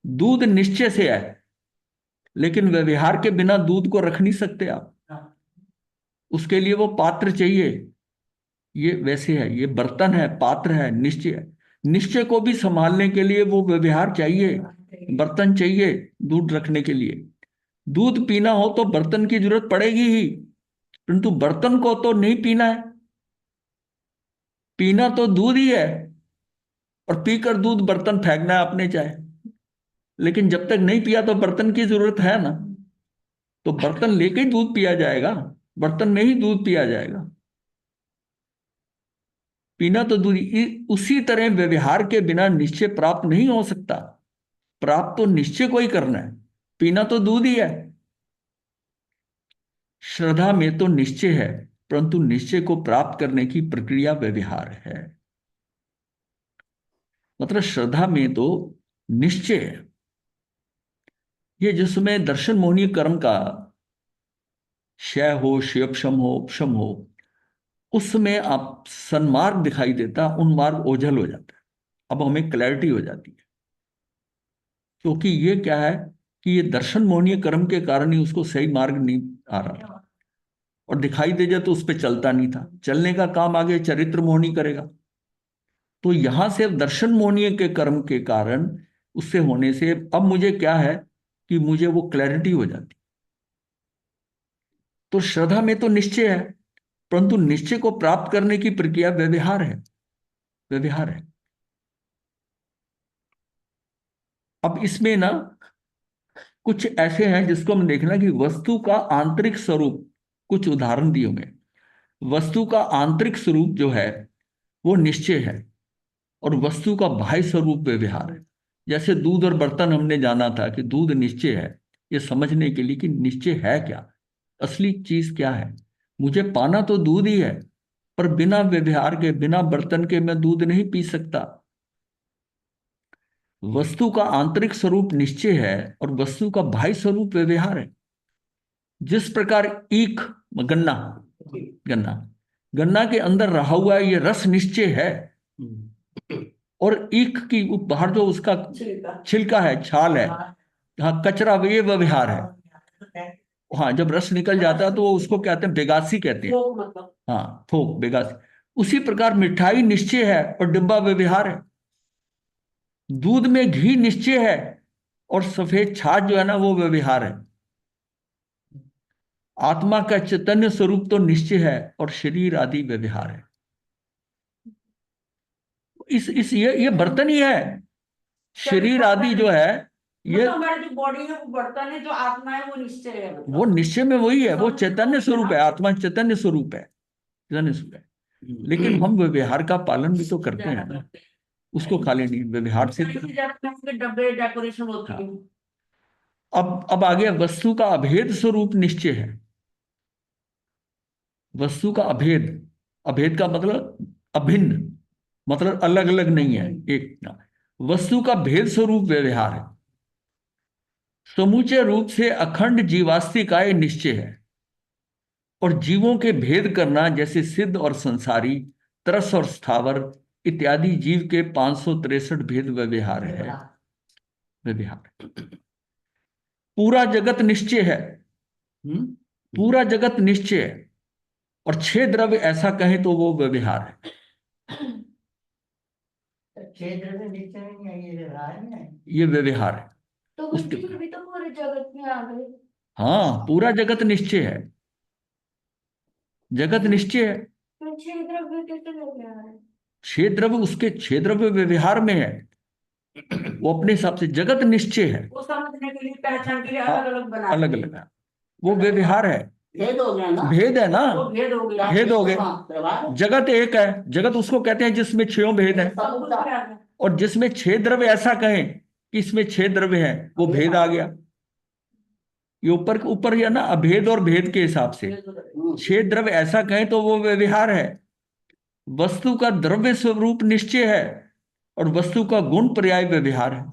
दूध निश्चय से है, लेकिन व्यवहार के बिना दूध को रख नहीं सकते आप, उसके लिए वो पात्र चाहिए। ये वैसे है, ये बर्तन है, पात्र है, निश्चय है। निश्चय को भी संभालने के लिए वो व्यवहार चाहिए, बर्तन चाहिए दूध रखने के लिए। दूध पीना हो तो बर्तन की जरूरत पड़ेगी ही, परंतु बर्तन को तो नहीं पीना है, पीना तो दूध ही है, और पीकर दूध बर्तन फेंकना है अपने चाहे। लेकिन जब तक नहीं पिया तो बर्तन की जरूरत है ना, तो बर्तन लेके ही दूध पिया जाएगा, बर्तन में ही दूध पिया जाएगा। पीना तो दूध उसी तरह व्यवहार के बिना निश्चय प्राप्त नहीं हो सकता। प्राप्त तो निश्चय को ही करना है, पीना तो दूध ही है। श्रद्धा में तो निश्चय है, परंतु निश्चय को प्राप्त करने की प्रक्रिया व्यवहार है। मतलब श्रद्धा में तो निश्चय है। ये जिसमें दर्शन मोहनीय कर्म का क्षय हो, क्षयपशम हो, उपशम हो, उसमें आप सन्मार्ग दिखाई देता, उन्मार्ग ओझल हो जाता है। अब हमें क्लैरिटी हो जाती है, क्योंकि ये क्या है कि ये दर्शन मोहनीय कर्म के कारण ही उसको सही मार्ग नहीं आ रहा था, और दिखाई दे जाए तो उस पर चलता नहीं था। चलने का काम आगे चरित्र मोहनी करेगा। तो यहां से दर्शन मोहनीय के कर्म के कारण, उससे होने से अब मुझे क्या है कि मुझे वो क्लैरिटी हो जाती। तो श्रद्धा में तो निश्चय है, परंतु निश्चय को प्राप्त करने की प्रक्रिया व्यवहार है, व्यवहार है। अब इसमें ना कुछ ऐसे हैं जिसको हम देखना कि वस्तु का आंतरिक स्वरूप, कुछ उदाहरण दिए हुए। वस्तु का आंतरिक स्वरूप जो है वो निश्चय है, और वस्तु का बाह्य स्वरूप व्यवहार है। जैसे दूध और बर्तन हमने जाना था कि दूध निश्चय है, ये समझने के लिए कि निश्चय है क्या, असली चीज क्या है। मुझे पाना तो दूध ही है, पर बिना व्यवहार के, बिना बर्तन के मैं दूध नहीं पी सकता। वस्तु का आंतरिक स्वरूप निश्चय है और वस्तु का बाह्य स्वरूप व्यवहार है। जिस प्रकार ईख, गन्ना, गन्ना गन्ना के अंदर रहा हुआ ये रस निश्चय है, और ईख की बाहर जो उसका छिलका है, छाल है, हाँ कचरा, ये व्यवहार है। हाँ, जब रस निकल जाता है तो वो उसको कहते हैं बेगासी कहते हैं। हाँ, थोक, बेगासी। उसी प्रकार मिठाई निश्चय है और डिब्बा व्यवहार है। दूध में घी निश्चय है और सफेद छाछ जो है ना वो व्यवहार है। आत्मा का चैतन्य स्वरूप तो निश्चय है और शरीर आदि व्यवहार है। इस ये बर्तन ही है। शरीर आदि जो है ये, मतलब हमारी जो बॉडी है वो बर्तन है, जो आत्मा है वो निश्चय है। वो निश्चय में वही है, वो चैतन्य स्वरूप है, आत्मा चैतन्य स्वरूप है, चैतन्य स्वरूप है। लेकिन हम व्यवहार का पालन भी तो करते हैं ना, उसको खाली नहीं, व्यवहार से। डब्बे डेकोरेशन होती है। अब आगे वस्तु का अभेद स्वरूप निश्चय है। वस्तु का अभेद, अभेद का मतलब अभिन्न, मतलब अलग अलग नहीं है, एक ना। वस्तु का भेद स्वरूप व्यवहार है। समूचे रूप से अखंड जीवास्तिकाय निश्चय है, और जीवों के भेद करना, जैसे सिद्ध और संसारी, तरस और स्थावर इत्यादि जीव के 563 भेद व्यवहार है, व्यवहार। पूरा जगत निश्चय है, पूरा जगत निश्चय है, और 6 द्रव्य ऐसा कहें तो वो व्यवहार है। क्षेत्र में निश्चय नहीं है, ये व्यवहार में है। ये व्यवहार है। तो उसके फिर भी तो पूरे जगत में आ गए। हाँ, पूरा जगत निश्चय है, जगत निश्चय है। तो छह द्रव्य कैसे व्यवहार है? 6 द्रव्य, उसके 6 द्रव्य व्यवहार में है, वो अपने हिसाब से जगत निश्चय है। वो समझने के लिए, पहचान के लिए हाँ, अलग अलग बना अलग अलग है, वो व्यवहार है। भेद हो गया ना, भेद है ना, वो भेद हो गया, भेद हो गए। हाँ, व्यवहार। जगत एक है, जगत उसको कहते हैं जिसमें 6 भेद है, सब कुछ आ गया। और जिसमें 6 द्रव्य ऐसा कहें कि इसमें 6 द्रव्य है, वो भेद आ गया। ये ऊपर ऊपर या ना अभेद और भेद के हिसाब से 6 द्रव्य ऐसा कहें तो वो व्यवहार है। वस्तु का द्रव्य स्वरूप निश्चय है और वस्तु का गुण पर्याय व्यवहार है।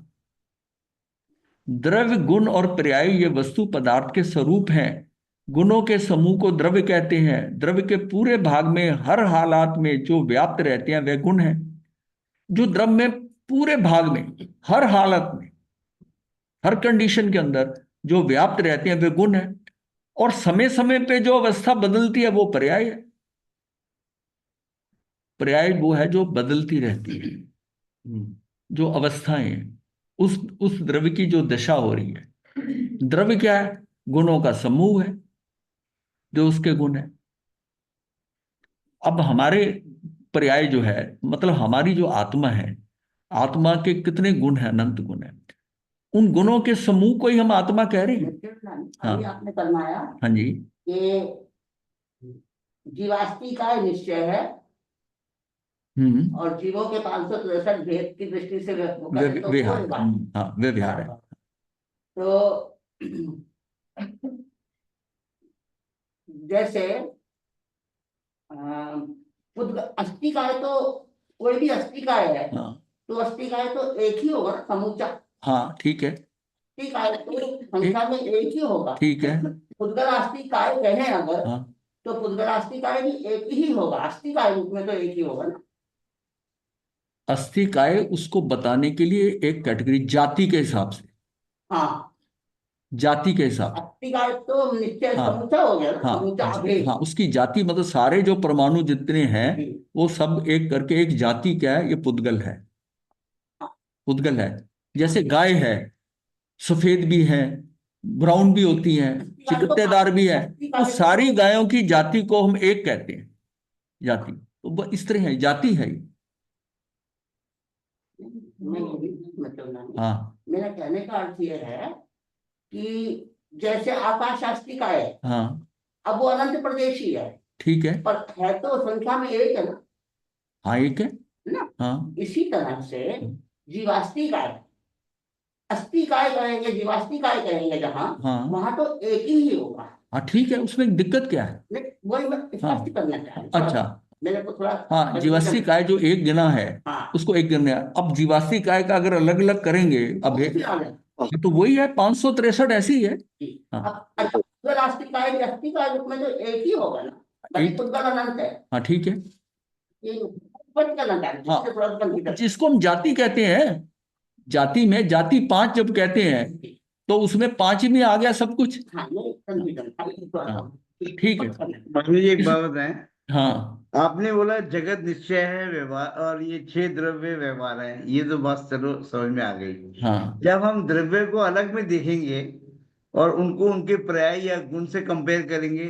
द्रव्य, गुण और पर्याय ये वस्तु पदार्थ के स्वरूप हैं। गुणों के समूह को द्रव्य कहते हैं। द्रव्य के पूरे भाग में हर हालात में जो व्याप्त रहते हैं वे गुण हैं। जो द्रव्य में पूरे भाग में, हर हालत में, हर कंडीशन के अंदर जो व्याप्त रहते हैं वे गुण हैं, और समय समय पे जो अवस्था बदलती है वो पर्याय है। पर्याय वो है जो बदलती रहती है, जो अवस्थाएं हैं। उस द्रव्य की जो दशा हो रही है। द्रव्य क्या है? गुणों का समूह है, जो उसके गुण है। अब हमारे पर्याय जो है, मतलब हमारी जो आत्मा है, आत्मा के कितने गुण हैं? अनंत गुण है। उन गुणों के समूह को ही हम आत्मा कह रहे हैं। हाँ अभी आपने फरमाया हाँ जी। कि जीवास्ति का निश्चय है और जीवों के 563 भेद की दृष्टि से वो करें तो विहार। वो बात। हाँ, वे विहार है। तो जैसे अस्थिकाय तो कोई भी अस्थिकाय है हाँ तो अस्थिकाय तो एक ही होगा ना, समूचा। हाँ, ठीक है। अस्थिकाय तो संख्या में एक ही होगा। ठीक है। पुद्गलास्थिकाय कहें अगर, हाँ, तो पुद्गलास्थिकाय भी एक ही होगा, अस्थिकाय रूप में तो एक ही होगा ना। अस्थि काय उसको बताने के लिए एक कैटेगरी, जाति के हिसाब से। हाँ, जाति के हिसाब से। अस्थिकाय तो निश्चय हाँ समूचा हो गया ना, हाँ समूचा भेद। हाँ, उसकी जाति मतलब सारे जो परमाणु जितने हैं जी। वो सब एक करके एक जाति क्या है? ये पुद्गल है। पुद्गल है। जैसे गाय है, सफेद भी है, ब्राउन भी होती हैं, चिकत्तेदार भी है। तो सारी गायों की जाति को हम एक कहते हैं, जाति। तो वो इस तरह है, जाति है ये। मैं ये भी मतलब नहीं, हाँ मेरा कहने का अर्थ ये है कि जैसे आकाश अस्थिकाय है, हाँ, अब वो अनंत प्रदेशी है, ठीक है। पर है तो संख्या में एक है ना, हाँ, एक है। ना। हाँ इसी तरह से जीवास्तिकाय, अस्थिकाय कहेंगे, जीवास्तिकाय कहेंगे जहां, हाँ वहां तो एक ही होगा। हाँ, ठीक है। उसमें दिक्कत क्या है? नहीं, वही मैं हाँ स्पष्ट करना चाह रहा हूं। अच्छा। मेरे को थोड़ा हाँ, जीवाश्री काय जो एक गिना है हाँ, उसको एक गिना है। अब जीवाश्री काय का अगर अलग अलग करेंगे, अब वो फिर आ गया। तो वही है, 563 ऐसी ही है। हाँ अब अगर अस्थिकाय भी अस्थिकाय रूप में तो एक ही होगा ना, बाकी एक। पुद्गल अनंत है। हाँ, ठीक है। ये स्पष्ट करना चाह रहा हूं, हाँ, जिससे थोड़ा सा कंफ्यूजन। जिसको हम जाति कहते हैं, जाति में जाति 5 जब कहते हैं तो उसमें 5 में आ गया सब कुछ। हाँ, ये कंफ्यूजन था, ये थोड़ा सा हाँ, ठीक है। स्पष्ट करना चाह मम्मी जी एक बात बताएं। हाँ आपने बोला जगत निश्चय है व्यवहार और ये 6 द्रव्य व्यवहार है, ये तो बात चलो समझ में आ गई। हाँ, जब हम द्रव्य को अलग में देखेंगे और उनको उनके पर्याय या गुण से कंपेयर करेंगे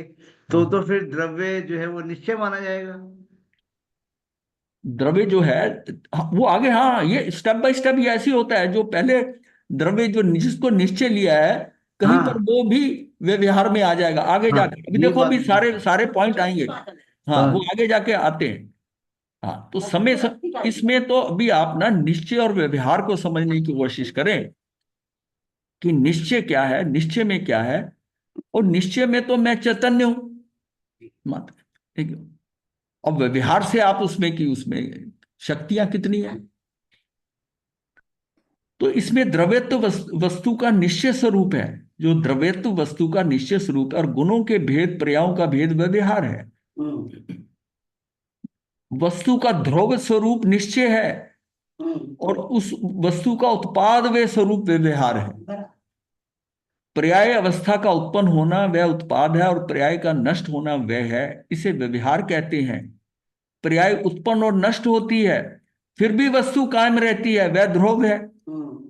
तो फिर द्रव्य जो है वो निश्चय माना जाएगा। द्रव्य जो है वो आगे, हाँ, ये स्टेप बाय स्टेप ये ऐसे होता है। जो पहले द्रव्य जो जिसको निश्चय लिया है, कहीं पर हाँ वो भी व्यवहार में आ जाएगा आगे हाँ, जाके। अभी ये देखो, बात अभी सारे सारे पॉइंट आएंगे। रहा हाँ, वो हाँ आगे जाके आते हैं। हाँ, तो हूं। इसमें तो अभी आप ना निश्चय और व्यवहार को समझने की कोशिश करें कि निश्चय क्या है, निश्चय में क्या है। और निश्चय में तो मैं चैतन्य हूं मात्र, ठीक है। और व्यवहार से आप उसमें शक्तियां कितनी है। तो इसमें द्रव्यत्व वस्तु का निश्चय स्वरूप है। जो द्रव्यत्व वस्तु का निश्चय स्वरूप है और गुणों के भेद, पर्यायों का भेद व्यवहार है। वस्तु का ध्रुव स्वरूप निश्चय है और उस वस्तु का उत्पाद व स्वरूप व्यवहार है। पर्याय अवस्था का उत्पन्न होना वह उत्पाद है और पर्याय का नष्ट होना वह है। इसे व्यवहार कहते हैं। पर्याय उत्पन्न और नष्ट होती है, फिर भी वस्तु कायम रहती है, वह ध्रुव है।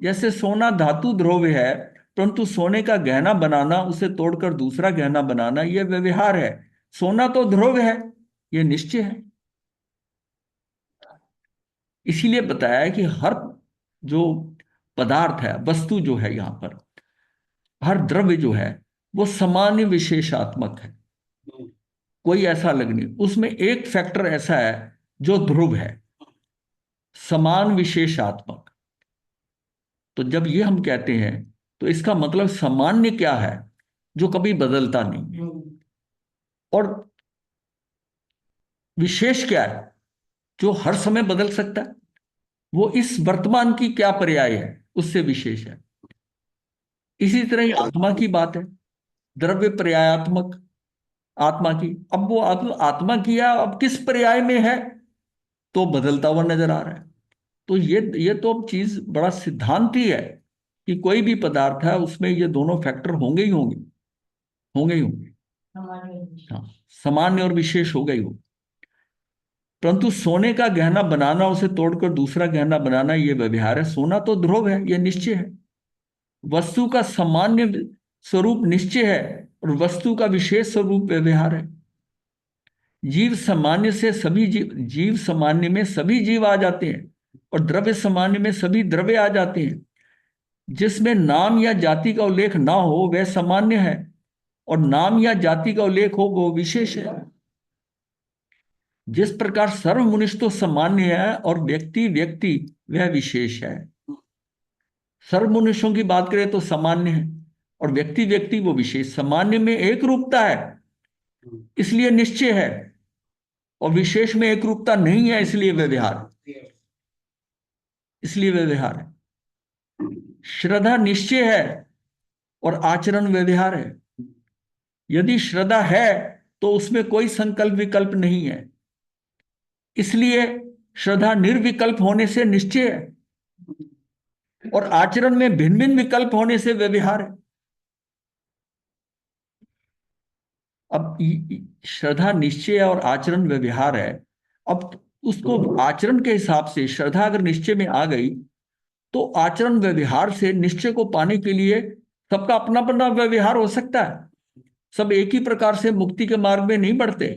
जैसे सोना धातु ध्रुव है, परंतु सोने का गहना बनाना, उसे तोड़कर दूसरा गहना बनाना, यह व्यवहार है। सोना तो ध्रुव है, यह निश्चय है। इसीलिए बताया कि हर जो पदार्थ है, वस्तु जो है, यहां पर हर द्रव्य जो है वो सामान्य विशेषात्मक है। कोई ऐसा अलग नहीं। उसमें एक फैक्टर ऐसा है जो ध्रुव है, समान विशेषात्मक। तो जब ये हम कहते हैं तो इसका मतलब सामान्य क्या है? जो कभी बदलता नहीं है। और विशेष क्या है? जो हर समय बदल सकता है। वो इस वर्तमान की क्या पर्याय है, उससे विशेष है। इसी तरह ही आत्मा की बात है, द्रव्य पर्यायात्मक आत्मा की। अब वो आत्मा किया अब किस पर्याय में है, तो बदलता हुआ नजर आ रहा है। तो ये तो अब चीज बड़ा सिद्धांत ही है कि कोई भी पदार्थ है उसमें ये दोनों फैक्टर होंगे ही होंगे, होंगे ही होंगे। हाँ, सामान्य और विशेष हो गई हो। परंतु सोने का गहना बनाना, उसे तोड़कर दूसरा गहना बनाना, ये व्यवहार है। सोना तो ध्रुव है, ये निश्चय है। वस्तु का सामान्य स्वरूप निश्चय है और वस्तु का विशेष स्वरूप व्यवहार है। जीव सामान्य से सभी जीव सामान्य में सभी जीव आ जाते हैं और द्रव्य सामान्य में सभी द्रव्य आ जाते हैं। जिसमें नाम या जाति का उल्लेख ना हो वह सामान्य है और नाम या जाति का उल्लेख हो वो विशेष है। जिस प्रकार सर्व मनुष्य तो सामान्य है और व्यक्ति व्यक्ति वह विशेष है। सर्व मनुष्यों की बात करें तो सामान्य है और व्यक्ति व्यक्ति वो विशेष। सामान्य में एक रूपता है इसलिए निश्चय है और विशेष में एक रूपता नहीं है इसलिए व्यवहार, इसलिए व्यवहार है। श्रद्धा निश्चय है और आचरण व्यवहार है। यदि श्रद्धा है तो उसमें कोई संकल्प विकल्प नहीं है, इसलिए श्रद्धा निर्विकल्प होने से निश्चय है और आचरण में भिन्न भिन्न विकल्प होने से व्यवहार है। अब श्रद्धा निश्चय और आचरण व्यवहार है। अब उसको आचरण के हिसाब से श्रद्धा अगर निश्चय में आ गई तो आचरण व्यवहार से निश्चय को पाने के लिए सबका अपना अपना व्यवहार हो सकता है। सब एक ही प्रकार से मुक्ति के मार्ग में नहीं बढ़ते।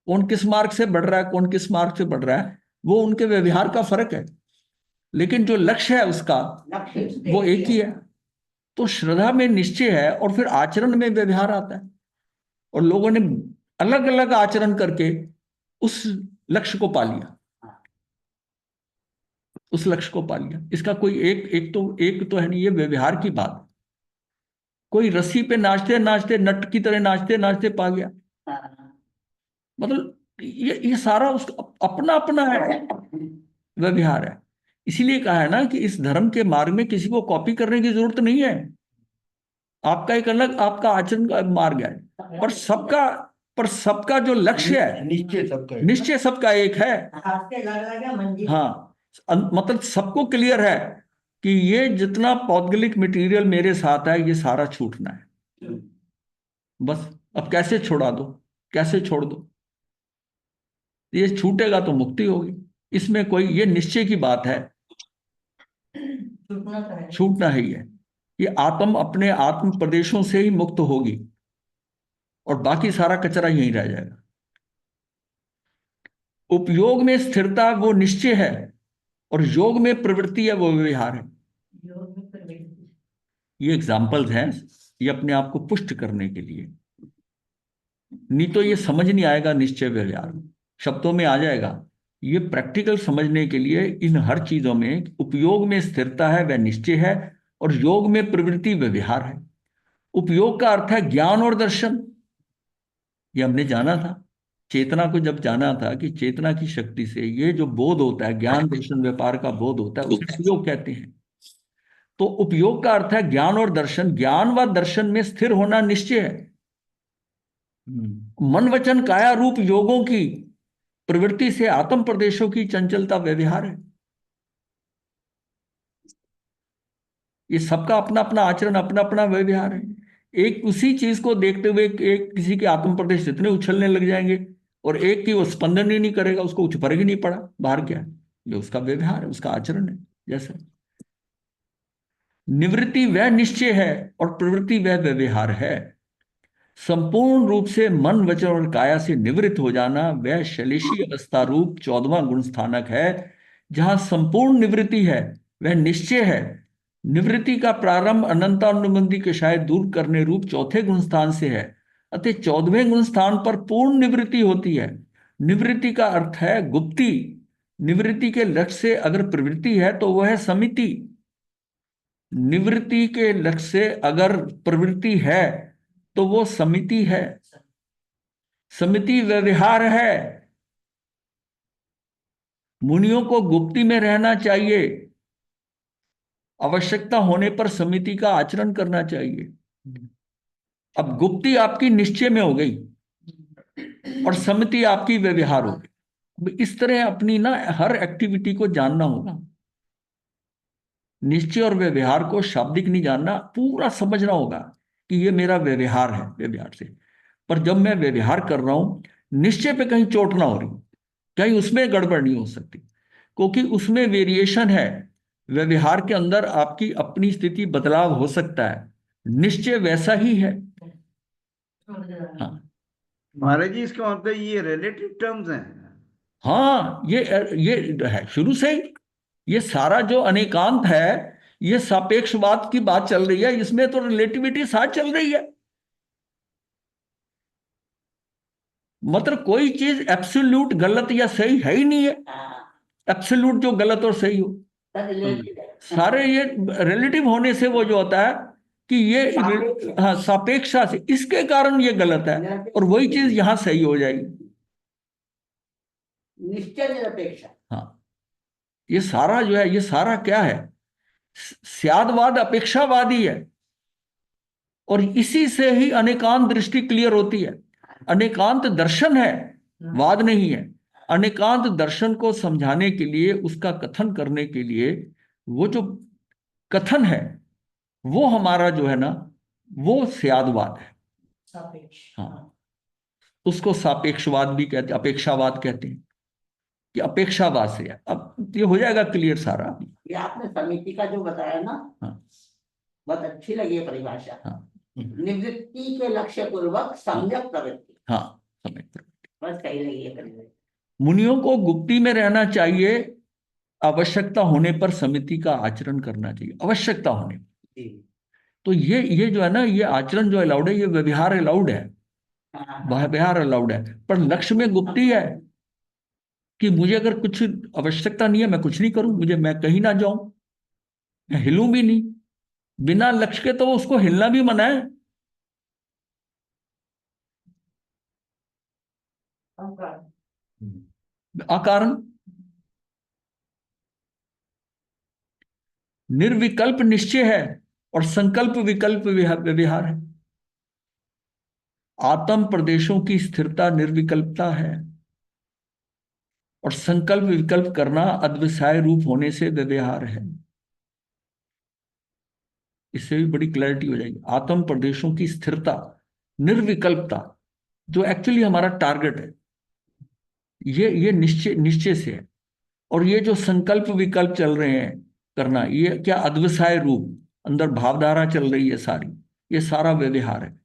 कौन किस मार्ग से बढ़ रहा है, कौन किस मार्ग से बढ़ रहा है, वो उनके व्यवहार का फर्क है, लेकिन जो लक्ष्य है उसका वो एक ही है। तो श्रद्धा में निश्चय है और फिर आचरण में व्यवहार आता है और लोगों ने अलग अलग आचरण करके उस लक्ष्य को पा लिया, उस लक्ष्य को पा लिया। इसका कोई एक तो है नहीं, ये व्यवहार की बात। कोई रस्सी पे नाचते नाचते नट की तरह नाचते नाचते पा गया, मतलब ये सारा उसका अपना अपना है, व्यवहार है। इसीलिए कहा है ना कि इस धर्म के मार्ग में किसी को कॉपी करने की जरूरत नहीं है। आपका एक अलग आपका आचरण का मार्ग है, पर सबका जो लक्ष्य है निश्चय सबका एक है। हाँ, मतलब सबको क्लियर है कि ये जितना पौद्गलिक मटेरियल मेरे साथ है ये सारा छूटना है। बस अब कैसे छुड़ा दो, कैसे छोड़ दो, ये छूटेगा तो मुक्ति होगी। इसमें कोई ये निश्चय की बात है, छूटना ही है। ये आत्म अपने आत्म प्रदेशों से ही मुक्त होगी और बाकी सारा कचरा यहीं रह जाएगा। उपयोग में स्थिरता वो निश्चय है और योग में प्रवृत्ति है वो व्यवहार है। ये एग्जाम्पल्स हैं, ये अपने आप को पुष्ट करने के लिए। नहीं तो ये समझ नहीं आएगा निश्चय व्यवहार, शब्दों में आ जाएगा। ये प्रैक्टिकल समझने के लिए इन हर चीजों में उपयोग में स्थिरता है वह निश्चय है और योग में प्रवृत्ति व्यवहार है। उपयोग का अर्थ है ज्ञान और दर्शन। ये हमने जाना था, चेतना को जब जाना था कि चेतना की शक्ति से ये जो बोध होता है, ज्ञान दर्शन व्यापार का बोध होता है, उसे उपयोग कहते हैं। तो उपयोग का अर्थ है ज्ञान और दर्शन। ज्ञान व दर्शन में स्थिर होना निश्चय है। मन वचन काया रूप योगों की प्रवृत्ति से आत्म प्रदेशों की चंचलता व्यवहार है। ये सबका अपना अपना आचरण, अपना अपना व्यवहार है। एक उसी चीज को देखते हुए एक किसी के आत्म प्रदेश इतने उछलने लग जाएंगे और एक की वो स्पंदन ही नहीं करेगा, उसको कुछ फर्क ही नहीं पड़ा बाहर क्या है। ये उसका व्यवहार है, उसका आचरण है। जैसे निवृत्ति वह निश्चय है और प्रवृत्ति वह व्यवहार है। संपूर्ण रूप से मन वचन और काया से निवृत्त हो जाना वह शैलेशी अवस्था रूप 14वां गुण स्थानक है। जहां संपूर्ण निवृत्ति है वह निश्चय है। निवृत्ति का प्रारंभ अनंतानुबंधी के शायद दूर करने रूप 4थे गुण स्थान से है, अतः 14वें गुण स्थान पर पूर्ण निवृत्ति होती है। निवृत्ति का अर्थ है गुप्ति। निवृत्ति के लक्ष्य से अगर प्रवृत्ति है तो वह है समिति। निवृत्ति के लक्ष्य से अगर प्रवृत्ति है तो वो समिति है। समिति व्यवहार है। मुनियों को गुप्ति में रहना चाहिए, आवश्यकता होने पर समिति का आचरण करना चाहिए। अब गुप्ति आपकी निश्चय में हो गई और समिति आपकी व्यवहार हो गई। इस तरह अपनी ना हर एक्टिविटी को जानना होगा। निश्चय और व्यवहार को शाब्दिक नहीं जानना, पूरा समझना होगा कि ये मेरा व्यवहार है। व्यवहार से पर जब मैं व्यवहार कर रहा हूं निश्चय पे कहीं चोट ना हो रही कहीं उसमें गड़बड़ नहीं हो सकती, क्योंकि उसमें वेरिएशन है। व्यवहार के अंदर आपकी अपनी स्थिति बदलाव हो सकता है, निश्चय वैसा ही है। हाँ महाराज जी, इसका मतलब ये रिलेटिव टर्म्स हैं। हाँ, ये है शुरू से ही। ये सारा जो अनेकांत है, ये सापेक्षवाद की बात चल रही है, इसमें तो रिलेटिविटी साथ चल रही है। मतलब कोई चीज एब्सोल्यूट गलत या सही है ही नहीं है। हाँ, एब्सोल्यूट जो गलत और सही हो, सब relative है। सारे ये रिलेटिव होने से वो जो होता है कि ये सापेक्ष। हाँ सापेक्षा से, इसके कारण ये गलत है और वही चीज यहां सही हो जाएगी। निश्चय निरपेक्ष। हाँ, ये सारा जो है, ये सारा क्या है, स्यादवाद अपेक्षावादी है। और इसी से ही अनेकांत दृष्टि क्लियर होती है। अनेकांत दर्शन है, वाद नहीं है। अनेकांत दर्शन को समझाने के लिए, उसका कथन करने के लिए, वो जो कथन है वो हमारा जो है ना, वो स्यादवाद है। सापेक्ष। हाँ, उसको सापेक्षवाद भी कहते, अपेक्षावाद कहते हैं कि अपेक्षावाद से है। अब ये हो जाएगा क्लियर सारा। ये आपने समिति का जो बताया ना, हाँ बहुत अच्छी लगी है परिभाषा। हाँ निवृत्ति के लक्ष्य पूर्वक सम्यक प्रवृत्ति, हाँ, समझ। बस सही लगी है परिभाषा। मुनियों को गुप्ती में रहना चाहिए, आवश्यकता होने पर समिति का आचरण करना चाहिए, आवश्यकता होने पर। जी। तो ये जो है ना, ये आचरण जो अलाउड है, ये व्यवहार अलाउड है, हाँ, व्यवहार अलाउड है, पर लक्ष्य में गुप्ती है कि मुझे अगर कुछ आवश्यकता नहीं है, मैं कुछ नहीं करूं, मैं कहीं ना जाऊं, मैं हिलूं भी नहीं। बिना लक्ष्य के तो उसको हिलना भी मना है। अकारण निर्विकल्प निश्चय है और संकल्प विकल्प व्यवहार है। आत्म प्रदेशों की स्थिरता निर्विकल्पता है और संकल्प विकल्प करना अद्विसाय रूप होने से व्यवहार है। इससे भी बड़ी क्लैरिटी हो जाएगी। आत्म प्रदेशों की स्थिरता, निर्विकल्पता, जो एक्चुअली हमारा टारगेट है, ये निश्चय निश्चय से है। और ये जो संकल्प विकल्प चल रहे हैं करना, ये क्या अद्विसाय रूप, अंदर भावधारा चल रही है सारी, ये सारा व्यवहार है।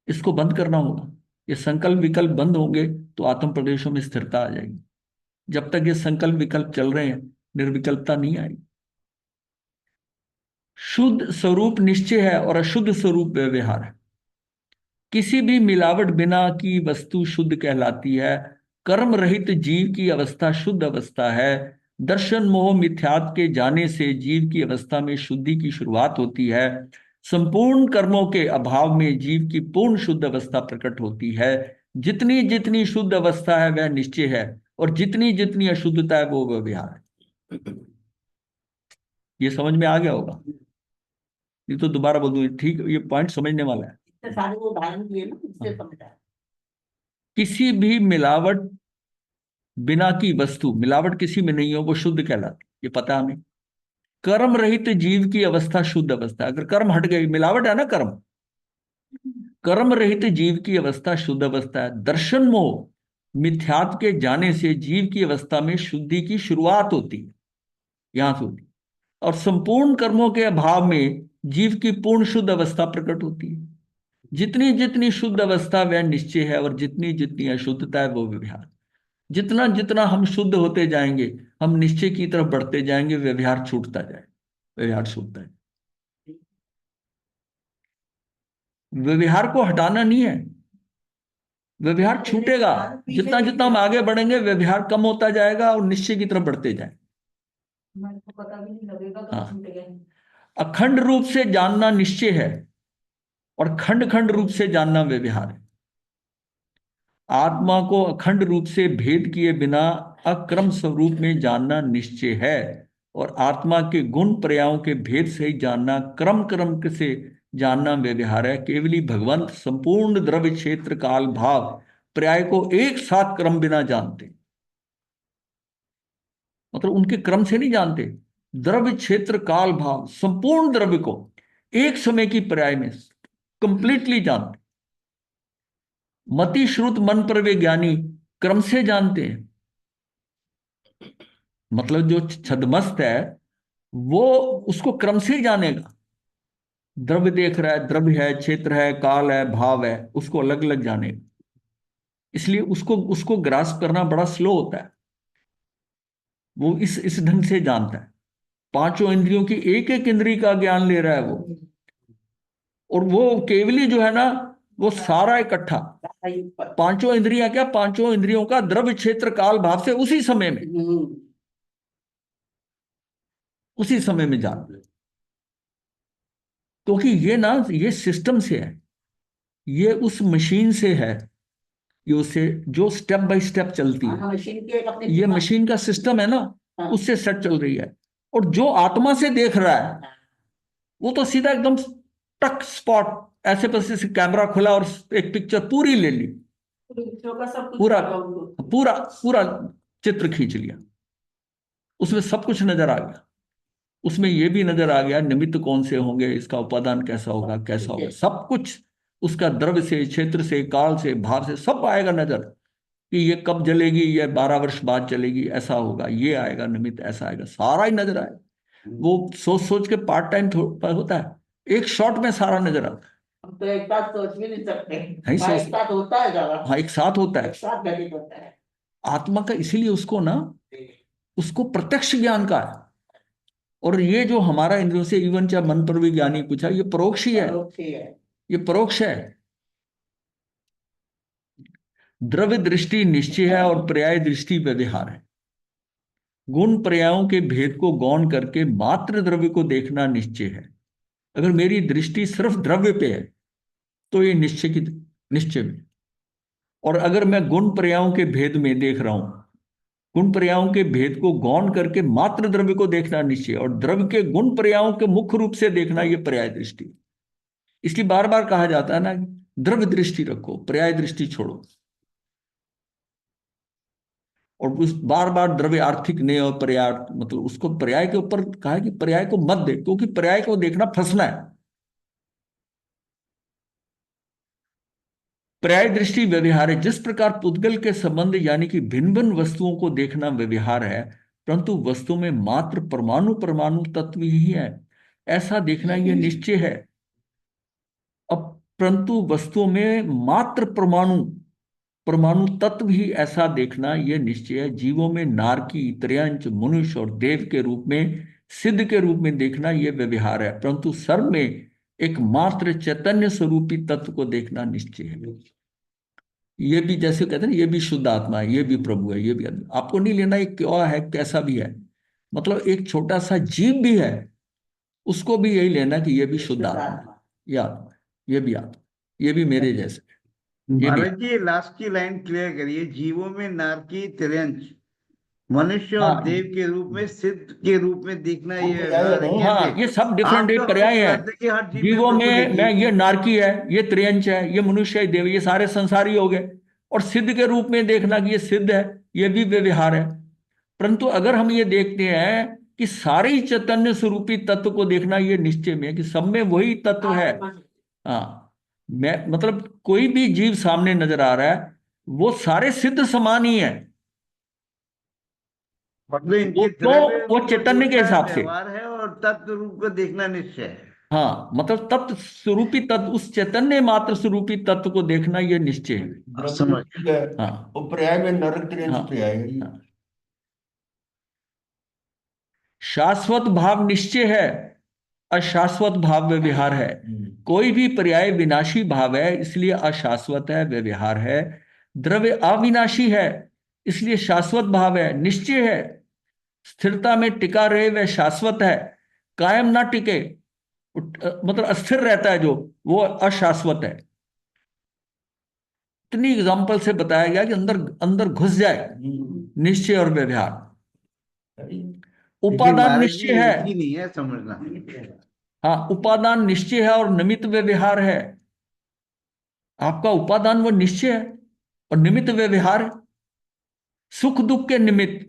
इसको बंद करना होगा। ये संकल्प विकल्प बंद होंगे तो आत्म प्रदेशों में स्थिरता आ जाएगी। जब तक ये संकल्प विकल्प चल रहे हैं, निर्विकल्पता नहीं आएगी। शुद्ध स्वरूप निश्चय है और अशुद्ध स्वरूप व्यवहार है। किसी भी मिलावट बिना की वस्तु शुद्ध कहलाती है। कर्म रहित जीव की अवस्था शुद्ध अवस्था है। दर्शन मोह मिथ्यात्व के जाने से जीव की अवस्था में शुद्धि की शुरुआत होती है। संपूर्ण कर्मों के अभाव में जीव की पूर्ण शुद्ध अवस्था प्रकट होती है। जितनी जितनी शुद्ध अवस्था है वह निश्चय है और जितनी जितनी अशुद्धता है वो व्यवहार है। ये समझ में आ गया होगा? ये तो दोबारा बोल दूं, ठीक, ये पॉइंट समझने वाला है। इतने सारे वो उदाहरण दिए ना, इससे समझ आया। किसी भी मिलावट बिना की वस्तु, मिलावट किसी में नहीं हो, वो शुद्ध कहलाती, ये पता हमें। कर्म रहित जीव की अवस्था शुद्ध अवस्था। अगर कर्म हट गई, मिलावट है ना कर्म, कर्म रहित जीव की अवस्था शुद्ध अवस्था है। दर्शन मोह मिथ्यात्व के जाने से जीव की अवस्था में शुद्धि की शुरुआत होती है, यहां से होती है। और संपूर्ण कर्मों के अभाव में जीव की पूर्ण शुद्ध अवस्था प्रकट होती है। जितनी जितनी शुद्ध अवस्था वह निश्चय है और जितनी जितनी अशुद्धता है वो व्यवहार। जितना जितना हम शुद्ध होते जाएंगे, हम निश्चय की तरफ बढ़ते जाएंगे, व्यवहार छूटता जाए, व्यवहार छूटता है। व्यवहार को हटाना नहीं है, व्यवहार छूटेगा। जितना जितना हम आगे बढ़ेंगे व्यवहार कम होता जाएगा और निश्चय की तरफ बढ़ते जाए। पता भी नहीं लगेगा तो हाँ। छूट गया। अखंड रूप से जानना निश्चय है और खंड खंड रूप से जानना व्यवहार है। आत्मा को अखंड रूप से भेद किए बिना अक्रम स्वरूप में जानना निश्चय है और आत्मा के गुण पर्यायों के भेद से ही जानना क्रम क्रम से जानना व्यवहार है। केवली भगवंत संपूर्ण द्रव्य क्षेत्र काल भाव पर्याय को एक साथ क्रम बिना जानते, मतलब उनके क्रम से नहीं जानते। द्रव्य क्षेत्र काल भाव संपूर्ण द्रव्य को एक समय की पर्याय में कंप्लीटली जानते। मति श्रुत मन पर वे ज्ञानी क्रम से जानते हैं। मतलब जो छद्मस्त है वो उसको क्रम से जानेगा। द्रव्य देख रहा है, द्रव्य है, क्षेत्र है, काल है, भाव है, उसको अलग अलग जानेगा। इसलिए उसको उसको ग्रास्प करना बड़ा स्लो होता है। वो इस ढंग से जानता है। पांचों इंद्रियों की एक एक इंद्रिय का ज्ञान ले रहा है वो। और वो केवली जो है ना, वो सारा इकट्ठा, पांचों इंद्रियां क्या, पांचों इंद्रियों का द्रव्य क्षेत्र काल भाव से उसी समय में जान। क्योंकि ये ना, ये सिस्टम से है, ये उस मशीन से है, ये उससे जो स्टेप बाय स्टेप चलती है। मशीन के एक अपने ये मशीन का सिस्टम है ना, उससे सेट चल रही है। और जो आत्मा से देख रहा है वो तो सीधा एकदम टक स्पॉट, ऐसे पैसे से कैमरा खुला और एक पिक्चर पूरी ले ली, पूरा पूरा पूरा चित्र खींच लिया, उसमें सब कुछ नजर आ गया। उसमें यह भी नजर आ गया निमित्त कौन से होंगे, इसका उपादान कैसा होगा, कैसा होगा, सब कुछ उसका द्रव्य से, क्षेत्र से, काल से, भाव से सब आएगा नजर, कि ये कब जलेगी, ये 12 वर्ष बाद चलेगी, ऐसा होगा, ये आएगा निमित्त, ऐसा आएगा, सारा ही नजर आएगा। वो सोच सोच के पार्ट टाइम होता है, एक शॉट में सारा नजर आता है। हम तो एक साथ सोच भी नहीं सकते। नहीं हाँ, सोच, एक साथ होता है ज्यादा। हाँ एक साथ होता है एक साथ घटित होता है आत्मा का, इसीलिए उसको ना, उसको प्रत्यक्ष ज्ञान का है। और ये जो हमारा इंद्रियों से, इवन चाहे मन पर भी ज्ञानी पूछा, ये परोक्ष ही है, परोक्ष ही है। ये परोक्ष है। द्रव्य दृष्टि निश्चय है और पर्याय दृष्टि व्यवहार है। गुण पर्यायों के भेद को गौण करके मात्र द्रव्य को देखना निश्चय है। अगर मेरी दृष्टि सिर्फ द्रव्य पे है तो ये निश्चय में। और अगर मैं गुण पर्यायों के भेद में देख रहा हूं, गुण पर्यायों के भेद को गौण करके मात्र द्रव्य को देखना निश्चय, और द्रव्य के गुण पर्यायों के मुख्य रूप से देखना यह पर्याय दृष्टि। इसलिए बार बार कहा जाता है ना, द्रव्य दृष्टि रखो, पर्याय दृष्टि छोड़ो। और उस बार बार द्रव्य आर्थिक ने और पर्याय, मतलब उसको पर्याय के ऊपर कहा है कि पर्याय को मत दे, क्योंकि पर्याय को देखना फंसना है। पर्याय दृष्टि व्यवहार है। जिस प्रकार पुद्गल के संबंध यानी कि भिन्न भिन्न वस्तुओं को देखना व्यवहार है, परंतु वस्तु में मात्र परमाणु परमाणु तत्व ही है, ऐसा देखना यह निश्चय है। अब परंतु वस्तुओं में मात्र परमाणु परमाणु तत्व ही ऐसा देखना यह निश्चय है। जीवों में नारकी, त्रयंच, मनुष्य और देव के रूप में, सिद्ध के रूप में देखना यह व्यवहार है, परंतु सर्व में एक मात्र चैतन्य स्वरूपी तत्व को देखना निश्चय है। ये भी जैसे कहते हैं ना, ये भी शुद्ध आत्मा है, ये भी प्रभु है, ये भी आपको नहीं लेना ये क्या है, कैसा भी है, मतलब एक छोटा सा जीव भी है, उसको भी यही लेना कि ये भी शुद्ध आत्मा, ये आत्मा, ये भी आत्मा, ये भी मेरे जैसे है। ये भी महाराज जी लास्ट की लाइन क्लियर करिए। जीवों में नारकी, तिरंज, मनुष्य और हाँ देव के रूप में, सिद्ध के रूप में देखना, वो ये पर्याय है ना? हाँ, ये सब डिफरेंट आप तो पर्याय है। कहते कि हर जीव जीवों प्रभु में देखिए। मैं, ये नारकी है, ये त्रियंच है, ये मनुष्य है, देव, ये सारे संसारी हो गए। और सिद्ध के रूप में देखना कि ये सिद्ध है, ये भी व्यवहार है। परंतु अगर हम ये देखते हैं कि सारे ही चैतन्य स्वरूपी तत्व को देखना, ये निश्चय में है कि सब में वही तत्व है। हाँ, मैं मतलब कोई भी जीव सामने नजर आ रहा है, वो सारे सिद्ध समान ही है, मतलब वो इनके क्यों, द्रव्य वो रूप को चैतन्य के देखना हिसाब से। व्यवहार है और तत्व रूप को देखना निश्चय है। हाँ, मतलब तत्व स्वरूपी तत्व, उस चैतन्य मात्र स्वरूपी तत्व को देखना यह निश्चय है। समझ है। हाँ वो पर्याय में नरक त्रियंच हाँ पर्याय है ये। हाँ। शाश्वत भाव निश्चय है, अशाश्वत भाव व्यवहार है। कोई भी पर्याय विनाशी भाव है, इसलिए अशाश्वत है, व्यवहार है। द्रव्य अविनाशी है, इसलिए शाश्वत भाव है, निश्चय है। स्थिरता में टिका रहे वह शाश्वत है, कायम ना टिके मतलब अस्थिर रहता है जो, वो अशाश्वत है। इतनी एग्जाम्पल से बताया गया कि अंदर अंदर घुस जाए निश्चय और व्यवहार। उपादान महाराज जी निश्चय है, इजी नहीं है समझना। हाँ उपादान निश्चय है और निमित्त व्यवहार है। आपका उपादान वो निश्चय है और निमित्त व्यवहार है। सुख दुख के निमित्त,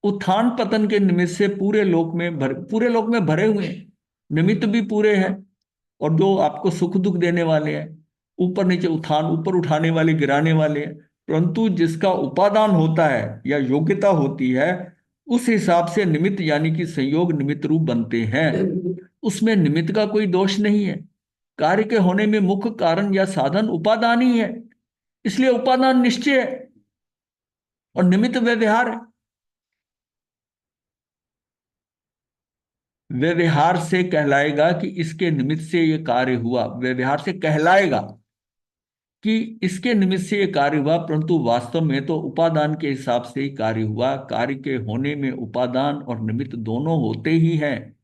उत्थान पतन के निमित्त से पूरे लोक में भरे हुए हैं, निमित्त भी पूरे हैं। और जो आपको सुख दुख देने वाले हैं, ऊपर नीचे उत्थान, ऊपर उठाने वाले, गिराने वाले हैं। परंतु जिसका उपादान होता है या योग्यता होती है, उस हिसाब से निमित्त यानी कि संयोग निमित्त रूप बनते हैं। उसमें निमित्त का कोई दोष नहीं है। कार्य के होने में मुख्य कारण या साधन उपादान ही है, इसलिए उपादान निश्चय है और निमित्त व्यवहार है। व्यवहार से कहलाएगा कि इसके निमित्त से ये कार्य हुआ, व्यवहार से कहलाएगा कि इसके निमित्त से ये कार्य हुआ, परंतु वास्तव में तो उपादान के हिसाब से ही कार्य हुआ। कार्य के होने में उपादान और निमित्त दोनों होते ही हैं,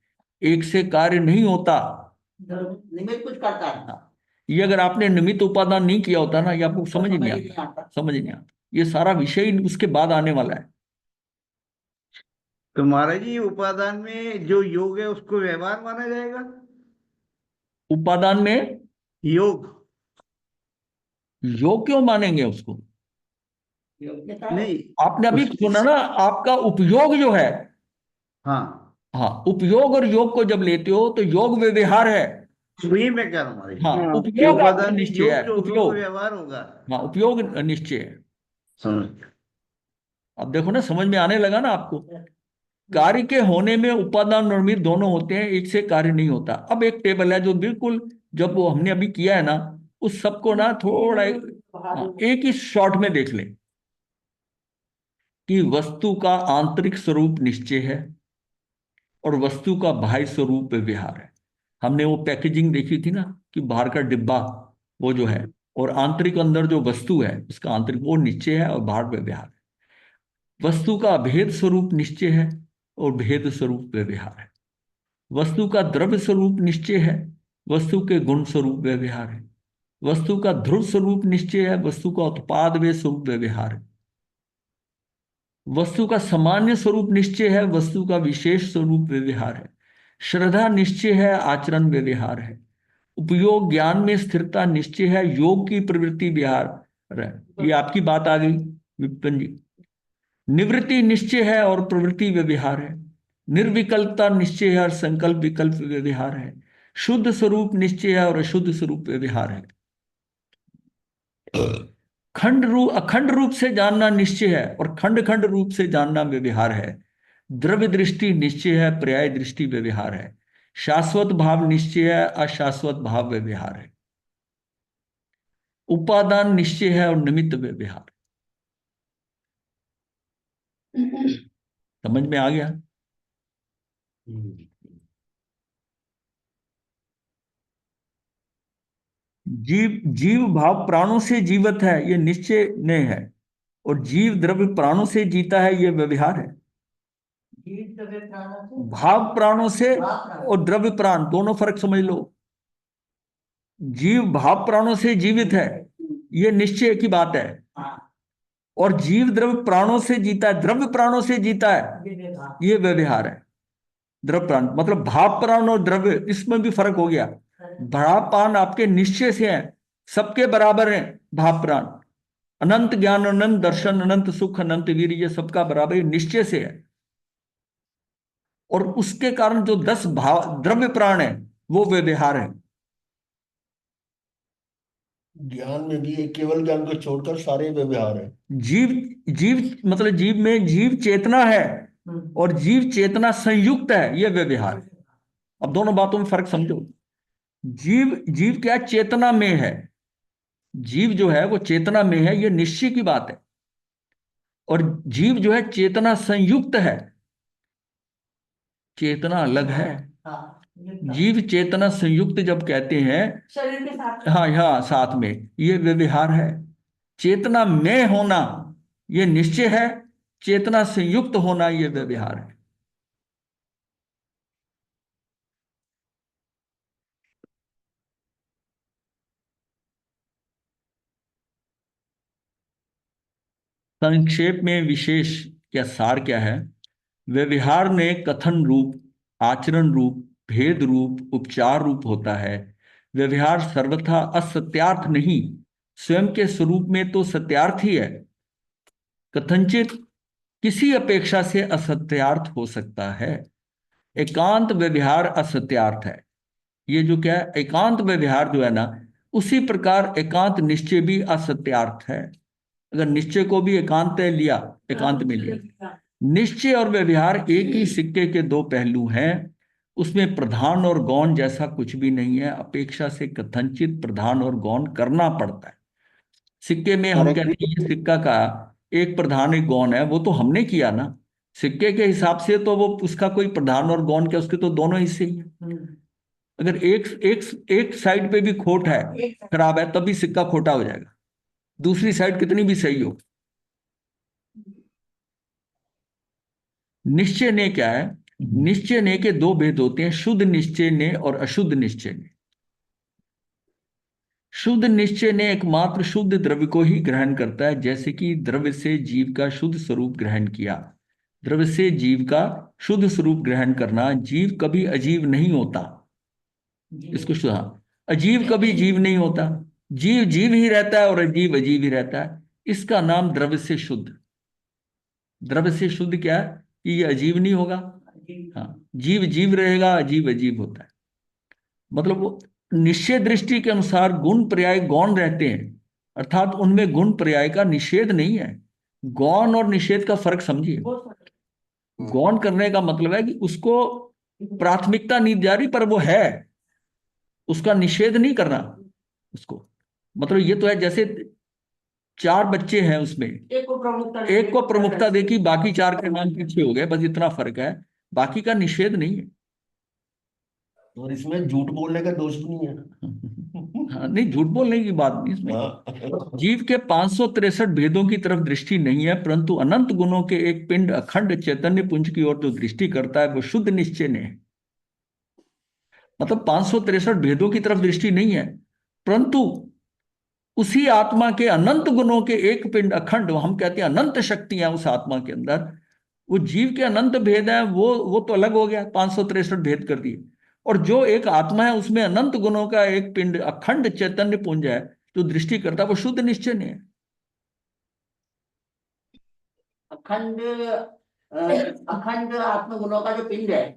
एक से कार्य नहीं होता। निमित्त कुछ करता है। हाँ, ये अगर आपने निमित्त उपादान नहीं किया होता ना, ये आपको समझ नहीं आता, आता। समझ नहीं आता। ये सारा विषय ही उसके बाद आने वाला है। तो महाराज जी, उपादान में जो योग है उसको व्यवहार माना जाएगा? उपादान में योग योग क्यों मानेंगे उसको? योग्यता नहीं। आपने अभी सुना ना, आपका उपयोग जो है, हाँ, हाँ, उपयोग और योग को जब लेते हो तो योग व्यवहार है। वही मैं कह रहा हूँ महाराज जी, हाँ, हाँ। कि उपयोग आपका उपादान में निश्चय योग है, जो होगा वो उपयोग। व्यवहार होगा। हाँ, उपयोग निश्चय है। समझ। अब देखो ना, समझ में आने लगा ना आपको। कार्य के होने में उपादान और निमित्त दोनों होते हैं, एक से कार्य नहीं होता। अब एक टेबल है जो बिल्कुल, जब वो हमने अभी किया है ना, उस सबको ना थोड़ा एक ही शॉट में देख ले कि वस्तु का आंतरिक स्वरूप निश्चय है और वस्तु का बाह्य स्वरूप व्यवहार है। हमने वो पैकेजिंग देखी थी ना, कि बाहर का डिब्बा वो जो है, और आंतरिक अंदर जो वस्तु है उसका आंतरिक वो निश्चय है और बाहर व्यवहार है। वस्तु का भेद स्वरूप निश्चय है और भेद स्वरूप व्यवहार है। वस्तु का द्रव्य स्वरूप निश्चय है, वस्तु के गुण स्वरूप व्यवहार है। वस्तु का ध्रुव स्वरूप निश्चय है, वस्तु का उत्पाद वे स्वरूप व्यवहार है। वस्तु का सामान्य स्वरूप निश्चय है, वस्तु का विशेष स्वरूप व्यवहार है। श्रद्धा निश्चय है, आचरण व्यवहार है। उपयोग ज्ञान में स्थिरता निश्चय है, योग की प्रवृत्ति विहार है। ये आपकी बात आ गई विपिन जी। निवृत्ति निश्चय है और प्रवृत्ति व्यवहार है। निर्विकल्पता निश्चय है और संकल्प विकल्प व्यवहार है। शुद्ध स्वरूप निश्चय है और अशुद्ध स्वरूप व्यवहार है। अखंड रूप से जानना निश्चय है और खंड खंड रूप से जानना व्यवहार है। द्रव्य दृष्टि निश्चय है, पर्याय दृष्टि व्यवहार है। शाश्वत भाव निश्चय है, अशाश्वत भाव व्यवहार है। उपादान निश्चय है और निमित्त व्यवहार। समझ में आ गया? जीव भाव प्राणों से जीवित है, ये निश्चय नहीं है, और जीव द्रव्य प्राणों से जीता है, ये व्यवहार है। भाव प्राणों से और द्रव्य प्राण दोनों फर्क समझ लो। जीव भाव प्राणों से जीवित है, ये निश्चय की बात है, और जीव द्रव्य प्राणों से जीता है, द्रव्य प्राणों से जीता है, ये व्यवहार है। द्रव्य प्राण मतलब भाव प्राण और द्रव्य, इसमें भी फर्क हो गया। भाव प्राण आपके निश्चय से हैं, सबके बराबर हैं। भाव प्राण अनंत ज्ञान, अनंत दर्शन, अनंत सुख, अनंत वीर, ये सबका बराबर निश्चय से है। और उसके कारण जो 10 भाव द्रव्य प्राण है वो व्यवहार है। ज्ञान में भी एक केवल ज्ञान को छोड़कर सारे व्यवहार है। जीव मतलब जीव में जीव चेतना है और जीव चेतना संयुक्त है, ये व्यवहार है। अब दोनों बातों में फर्क समझो। जीव क्या चेतना में है, जीव जो है वो चेतना में है, ये निश्चय की बात है। और जीव जो है चेतना संयुक्त है, चेतना अलग है। जीव चेतना संयुक्त जब कहते हैं, शरीर के साथ, हाँ हाँ साथ में, ये व्यवहार है। चेतना में होना ये निश्चय है, चेतना संयुक्त होना ये व्यवहार है। संक्षेप में विशेष क्या सार क्या है? व्यवहार में कथन रूप, आचरण रूप, भेद रूप, उपचार रूप होता है। व्यवहार सर्वथा असत्यार्थ नहीं, स्वयं के स्वरूप में तो सत्यार्थ ही है। कथनचित किसी अपेक्षा से असत्यार्थ हो सकता है। एकांत व्यवहार असत्यार्थ है। ये जो क्या है, एकांत व्यवहार जो है ना, उसी प्रकार एकांत निश्चय भी असत्यार्थ है। अगर निश्चय को भी एकांत लिया, एकांत में लिया, निश्चय और व्यवहार एक ही सिक्के के दो पहलू हैं। उसमें प्रधान और गौण जैसा कुछ भी नहीं है। अपेक्षा से कथनचित प्रधान और गौण करना पड़ता है। सिक्के में हम कहते हैं ये सिक्का का एक प्रधान एक गौण है, वो तो हमने किया ना। सिक्के के हिसाब से तो वो उसका कोई प्रधान और गौण क्या, उसके तो दोनों हिस्से ही हैं। अगर एक एक एक साइड पे भी खोट है, खराब है, तब भी सिक्का खोटा हो जाएगा, दूसरी साइड कितनी भी सही हो। निश्चय ने क्या है? निश्चय ने के दो भेद होते हैं, शुद्ध निश्चय ने और अशुद्ध निश्चय ने। शुद्ध निश्चय ने एकमात्र शुद्ध द्रव्य को ही ग्रहण करता है, जैसे कि द्रव्य से जीव का शुद्ध स्वरूप ग्रहण किया। द्रव्य से जीव का शुद्ध स्वरूप ग्रहण करना। जीव कभी अजीव नहीं होता। इसको सुधा, अजीव कभी जीव नहीं होता। जीव जीव ही रहता है और अजीव अजीव ही रहता है। इसका नाम द्रव्य से शुद्ध। द्रव्य से शुद्ध क्या है कि ये अजीब नहीं होगा। हाँ, जीव जीव रहेगा, अजीब अजीब होता है। मतलब वो निश्चय दृष्टि के अनुसार गुण पर्याय गौण रहते हैं, अर्थात उनमें गुण पर्याय का निषेध नहीं है। गौण और निषेध का फर्क समझिए। गौण करने का मतलब है कि उसको प्राथमिकता नहीं जा रही, पर वो है, उसका निषेध नहीं करना उसको। मतलब ये तो है जैसे चार बच्चे हैं, उसमें एक को प्रमुखता देखी, बाकी चार के नाम पीछे हो गए, बस इतना फर्क है, बाकी का निषेध नहीं है। और इसमें झूठ बोलने का दोष भी नहीं है। हाँ, नहीं, झूठ बोलने की बात नहीं इसमें। हाँ। जीव के 563 भेदों की तरफ दृष्टि नहीं है, परंतु अनंत गुणों के एक पिंड अखंड चैतन्य पुंज की ओर जो दृष्टि करता है वो शुद्ध निश्चय ने है। मतलब 563 भेदों की तरफ दृष्टि नहीं है, परंतु उसी आत्मा के अनंत गुणों के एक पिंड अखंड, हम कहते हैं अनंत शक्तियां उस आत्मा के अंदर। वो जीव के अनंत भेद हैं, वो तो अलग हो गया, 563 भेद कर दिए। और जो एक आत्मा है उसमें अनंत गुणों का एक पिंड अखंड चैतन्य पुंज है जो दृष्टि करता है, वो शुद्ध निश्चय ने है। अखंड अखंड आत्मगुणों का जो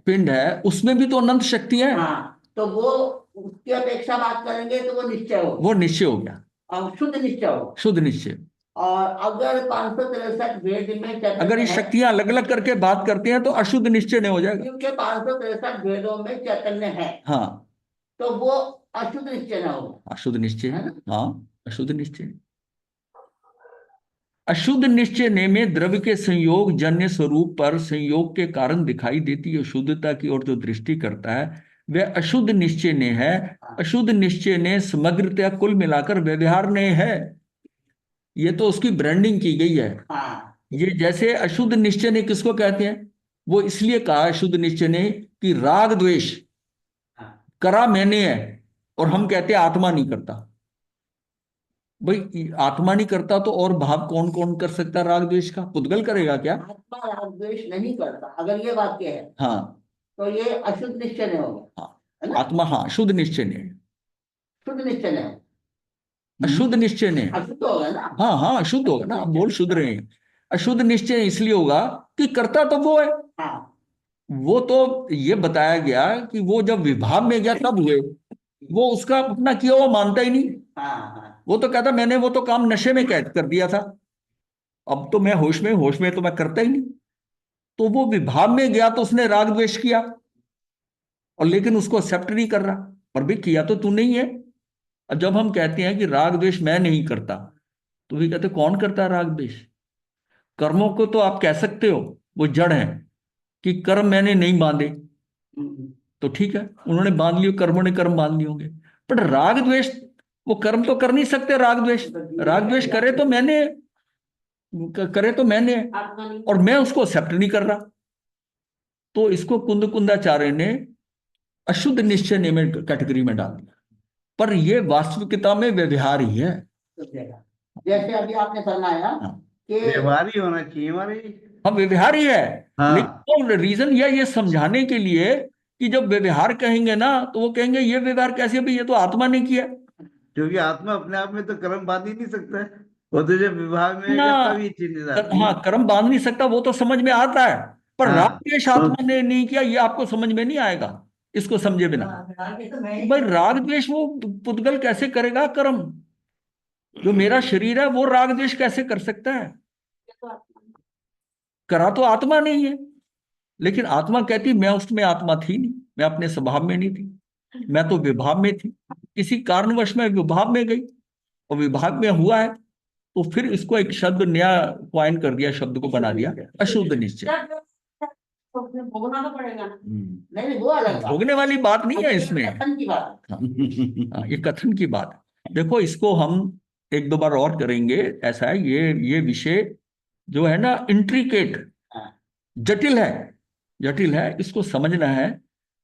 पिंड है उसमें भी तो अनंत शक्तियां हैं। हाँ, तो वो उसकी अपेक्षा बात करेंगे तो वो निश्चय हो, वो निश्चय हो गया, और शुद्ध निश्चय हो। शुद्ध निश्चय। और अगर 563 भेद में चैतन्य अगर ये है, शक्तियां अलग अलग करके बात करते हैं तो अशुद्ध निश्चय नहीं हो जाएगा। क्योंकि 563 भेदों में चैतन्य है, हाँ, तो वो अशुद्ध निश्चय ना हो। अशुद्ध निश्चय है है। ना? हाँ, अशुद्ध निश्चय। अशुद्ध निश्चय ने में द्रव्य के संयोग जन्य स्वरूप पर संयोग के कारण दिखाई देती है शुद्धता की ओर जो दृष्टि करता है वह अशुद्ध निश्चय ने है। अशुद्ध निश्चय ने समग्रतया कुल मिलाकर व्यवहार ने है। ये तो उसकी ब्रांडिंग की गई है। हाँ, ये जैसे अशुद्ध निश्चय ने किसको कहते हैं, वो इसलिए कहा अशुद्ध निश्चय ने कि राग द्वेष करा मैंने है, और हम कहते हैं आत्मा नहीं करता। भाई आत्मा नहीं करता तो और भाव कौन कौन कर सकता है राग द्वेष का? पुद्गल करेगा क्या? आत्मा राग द्वेष नहीं करता, अगर ये वाक्य है हाँ, तो ये अशुद्ध निश्चय नहीं होगा। हाँ, है ना? आत्मा, हाँ, शुद्ध निश्चय ने, शुद्ध निश्चय नहीं होगा, अशुद्ध निश्चय ने। अशुद्ध होगा ना। हाँ हाँ, अशुद्ध होगा ना, आप बोल शुद्ध रहे हैं। अशुद्ध निश्चय इसलिए होगा कि करता तो वो है। हाँ, वो तो ये बताया गया कि वो जब विभाग में गया तब हुए, वो उसका अपना किया हुआ मानता ही नहीं। हाँ, हाँ, वो तो कहता मैंने वो तो काम नशे में कैद कर दिया था, अब तो मैं होश में तो मैं करता ही नहीं। तो वो विभाग में गया तो उसने राग द्वेष किया, और लेकिन उसको एक्सेप्ट नहीं कर रहा, पर भी किया तो तू नहीं है। अब जब हम कहते हैं कि राग द्वेष मैं नहीं करता, तो भी कहते कौन करता है राग द्वेष? कर्मों को तो आप कह सकते हो वो जड़ है कि कर्म मैंने नहीं बांधे, तो ठीक है, उन्होंने बांध लियो, कर्मों ने कर्म बांध लिए होंगे। पर राग द्वेष, वो कर्म तो कर नहीं सकते राग द्वेष। राग द्वेष करे तो मैंने और मैं उसको एक्सेप्ट नहीं कर रहा। तो इसको कुंद कुंदाचार्य ने अशुद्ध निश्चय में कैटेगरी में डाल दिया, पर यह वास्तविकता में व्यवहार ही है। जैसे अभी आपने फरमाया कि व्यवहार ही होना चाहिए हमारे। हम व्यवहार ही है। हाँ। लेकिन रीजन यह ये समझाने के लिए कि जब व्यवहार कहेंगे ना तो वो कहेंगे ये व्यवहार कैसे, भाई ये तो आत्मा ने किया। क्योंकि आत्मा अपने आप में तो कर्म बांध ही नहीं सकता है, वो तो जब विभाग में ना, है तभी चीजें आती हाँ, हैं। कर्म बांध नहीं सकता, वो तो समझ में आता है, पर हाँ, राग द्वेष आत्मा ने नहीं किया, ये आपको समझ में नहीं आएगा इसको समझे बिना। भाई राग द्वेष वो पुद्गल कैसे करेगा कर्म? जो मेरा शरीर है वो राग द्वेष कैसे कर सकता है? करा तो आत्मा नहीं है, लेकिन आत्मा कहती मैं उसमें आत्मा थी नहीं, मैं अपने स्वभाव में नहीं थी, मैं तो विभाव में थी, किसी कारणवश में विभाव में गई और विभाग में हुआ है, तो फिर इसको एक शब्द नया क्वाइन कर दिया, शब्द को बना दिया अशुद्ध निश्चय। तो फिर भोगना तो पड़ेगा ना। हम्म। नहीं वो अलग बात। भोगने वाली बात नहीं है इसमें, कथन की बात। हाँ, ये कथन की बात है। देखो इसको हम एक दो बार और करेंगे। ऐसा है, ये विषय जो है ना इंट्रिकेट, हाँ। जटिल है, जटिल है, इसको समझना है।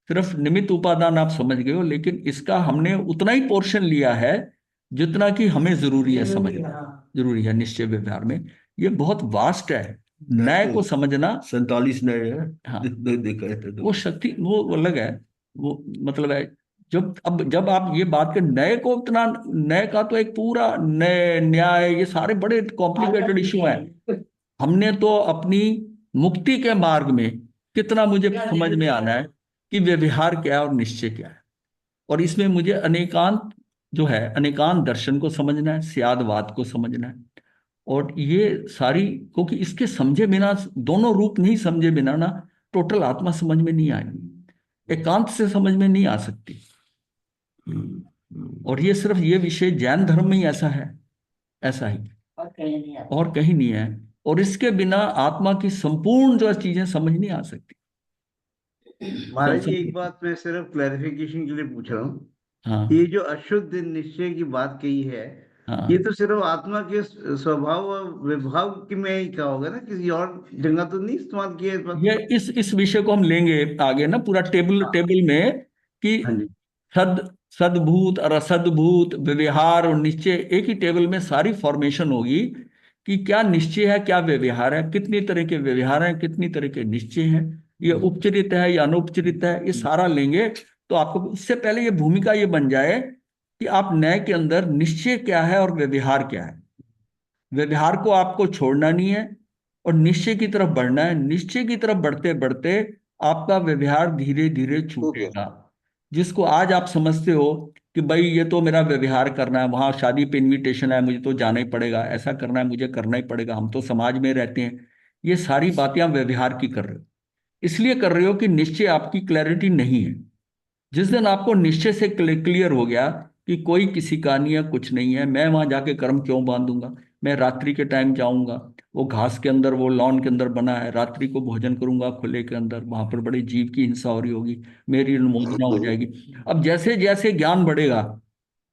सिर्फ निमित्त उपादान आप समझ गए हो, लेकिन इसका हमने उतना ही पोर्शन लिया है जितना कि हमें जरूरी है समझना, जरूरी है निश्चय व्यवहार में। ये बहुत वास्ट है, न्याय को समझना। 47 नए हैं। हाँ। देखा है तो वो शक्ति वो अलग है, वो मतलब है जब आप ये बात कर नए को, इतना नए का तो एक पूरा नए न्याय, ये सारे बड़े कॉम्प्लिकेटेड इशू हैं। हमने तो अपनी मुक्ति के मार्ग में कितना मुझे समझ में आना है कि व्यवहार क्या है और निश्चय क्या है, और इसमें मुझे अनेकांत जो है, अनेकांत दर्शन को समझना है, स्यादवाद को समझना है। और ये सारी, क्योंकि इसके समझे बिना, दोनों रूप नहीं समझे बिना ना टोटल आत्मा समझ में नहीं आएगी, एकांत से समझ में नहीं आ सकती। और ये सिर्फ ये विषय जैन धर्म में ही ऐसा है, ऐसा ही, और कहीं नहीं आता। और कहीं नहीं है। और इसके बिना आत्मा की संपूर्ण जो चीजें समझ नहीं आ सकती। महाराज जी एक बात मैं सिर्फ क्लैरिफिकेशन के लिए पूछ रहा हूँ, हाँ ये जो अशुद्ध निश्चय की बात कही है, हाँ, ये तो सिर्फ आत्मा के स्वभाव और विभाव की में ही कहा होगा ना, किसी और जगह तो नहीं इस्तेमाल किया इस बात ये को? इस विषय को हम लेंगे आगे ना, पूरा टेबल में कि हाँ जी। सद्भूत और असद्भूत, व्यवहार और निश्चय, एक ही टेबल में सारी फॉर्मेशन होगी कि क्या निश्चय है, क्या व्यवहार है, कितनी तरह के व्यवहार हैं, कितनी तरह के निश्चय हैं, ये उपचरित है या अनुपचरित है, ये सारा लेंगे। तो आपको उससे पहले ये भूमिका ये बन जाए कि आप न्याय के अंदर निश्चय क्या है और व्यवहार क्या है। व्यवहार को आपको छोड़ना नहीं है और निश्चय की तरफ बढ़ना है। निश्चय की तरफ बढ़ते बढ़ते आपका व्यवहार धीरे धीरे छूटेगा। जिसको आज आप समझते हो कि भाई ये तो मेरा व्यवहार करना है, वहां शादी पे इनविटेशन है, मुझे तो जाना ही पड़ेगा, ऐसा करना है, मुझे करना ही पड़ेगा, हम तो समाज में रहते हैं, ये सारी बातें आप व्यवहार की कर रहे हो। इसलिए कर रहे हो कि निश्चय आपकी क्लैरिटी नहीं है। जिस दिन आपको निश्चय से क्लियर हो गया कि कोई किसी का नहीं है, कुछ नहीं है, मैं वहां जाके कर्म क्यों बांधूंगा, मैं रात्रि के टाइम जाऊंगा, वो घास के अंदर, वो लॉन के अंदर बना है, रात्रि को भोजन करूंगा खुले के अंदर, वहां पर बड़े जीव की हिंसा हो रही होगी, मेरी अनुमोदना हो जाएगी। अब जैसे जैसे ज्ञान बढ़ेगा,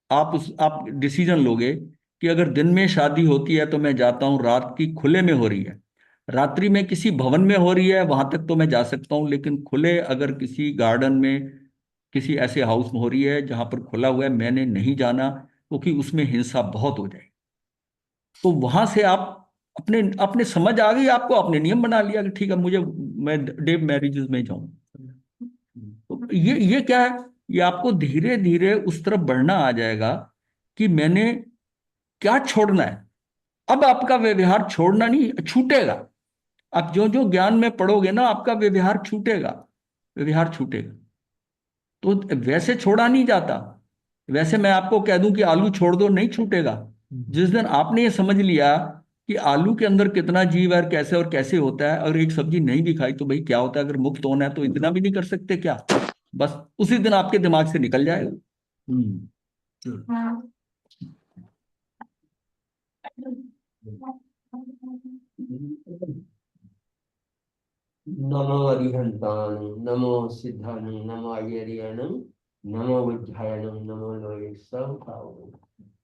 आप डिसीजन लोगे कि अगर दिन में शादी होती है तो मैं जाता हूँ, रात की खुले में हो रही है, रात्रि में किसी भवन में हो रही है, वहां तक तो मैं जा सकता हूँ, लेकिन खुले अगर किसी गार्डन में, किसी ऐसे हाउस में हो रही है जहां पर खुला हुआ है, मैंने नहीं जाना, क्योंकि उसमें हिंसा बहुत हो जाएगी। तो वहां से आप अपने अपने समझ आ गई आपको, अपने नियम बना लिया कि ठीक है मुझे, मैं डे मैरिजेस में जाऊं। तो ये क्या है, ये आपको धीरे धीरे उस तरफ बढ़ना आ जाएगा कि मैंने क्या छोड़ना है। अब आपका व्यवहार छोड़ना नहीं, छूटेगा। आप जो जो ज्ञान में पढ़ोगे ना, आपका व्यवहार छूटेगा, व्यवहार छूटेगा। तो वैसे छोड़ा नहीं जाता। वैसे मैं आपको कह दूं कि आलू छोड़ दो, नहीं छूटेगा। जिस दिन आपने ये समझ लिया कि आलू के अंदर कितना जीव है और कैसे होता है, अगर एक सब्जी नहीं भी खाई तो भाई क्या होता है, अगर मुक्त होना है तो इतना भी नहीं कर सकते क्या, बस उसी दिन आपके दिमाग से निकल जाएगा। नमो अरिहंतान, नमो सिद्धान, नमो आर्यन, नमो बुद्धायन, नमो लोये सौभाव।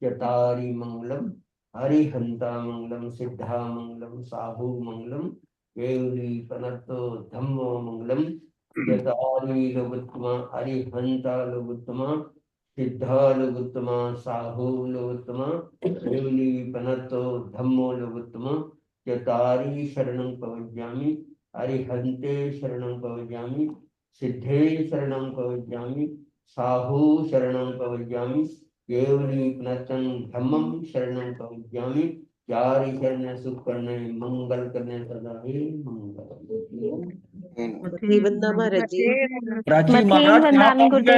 चतारी मंगलम, हरिहंता मंगलम, सिद्धा मंगलम, साहु मंगलम, केवली पनतो धम्मो मंगलम। चतारी लोगोत्तमा, हरिहंता लोगोत्तमा, सिद्धा लोगोत्तमा, साहु लोगोत्तमा, केवली पनतो धम्मो लोगोत्तमा। चतारी शरणं प्रवज्यामि, अरिहंते शरणं प्रवज्यामि, सिद्धे शरणं प्रवज्यामि, साहु शरणं प्रवज्यामि, केवली नतन धम्मं शरणं प्रवज्यामि। चारि शरण सुख करने, मंगल करने, सदा ही मंगल। प्राची महाराज कहाँ पहुंच गए?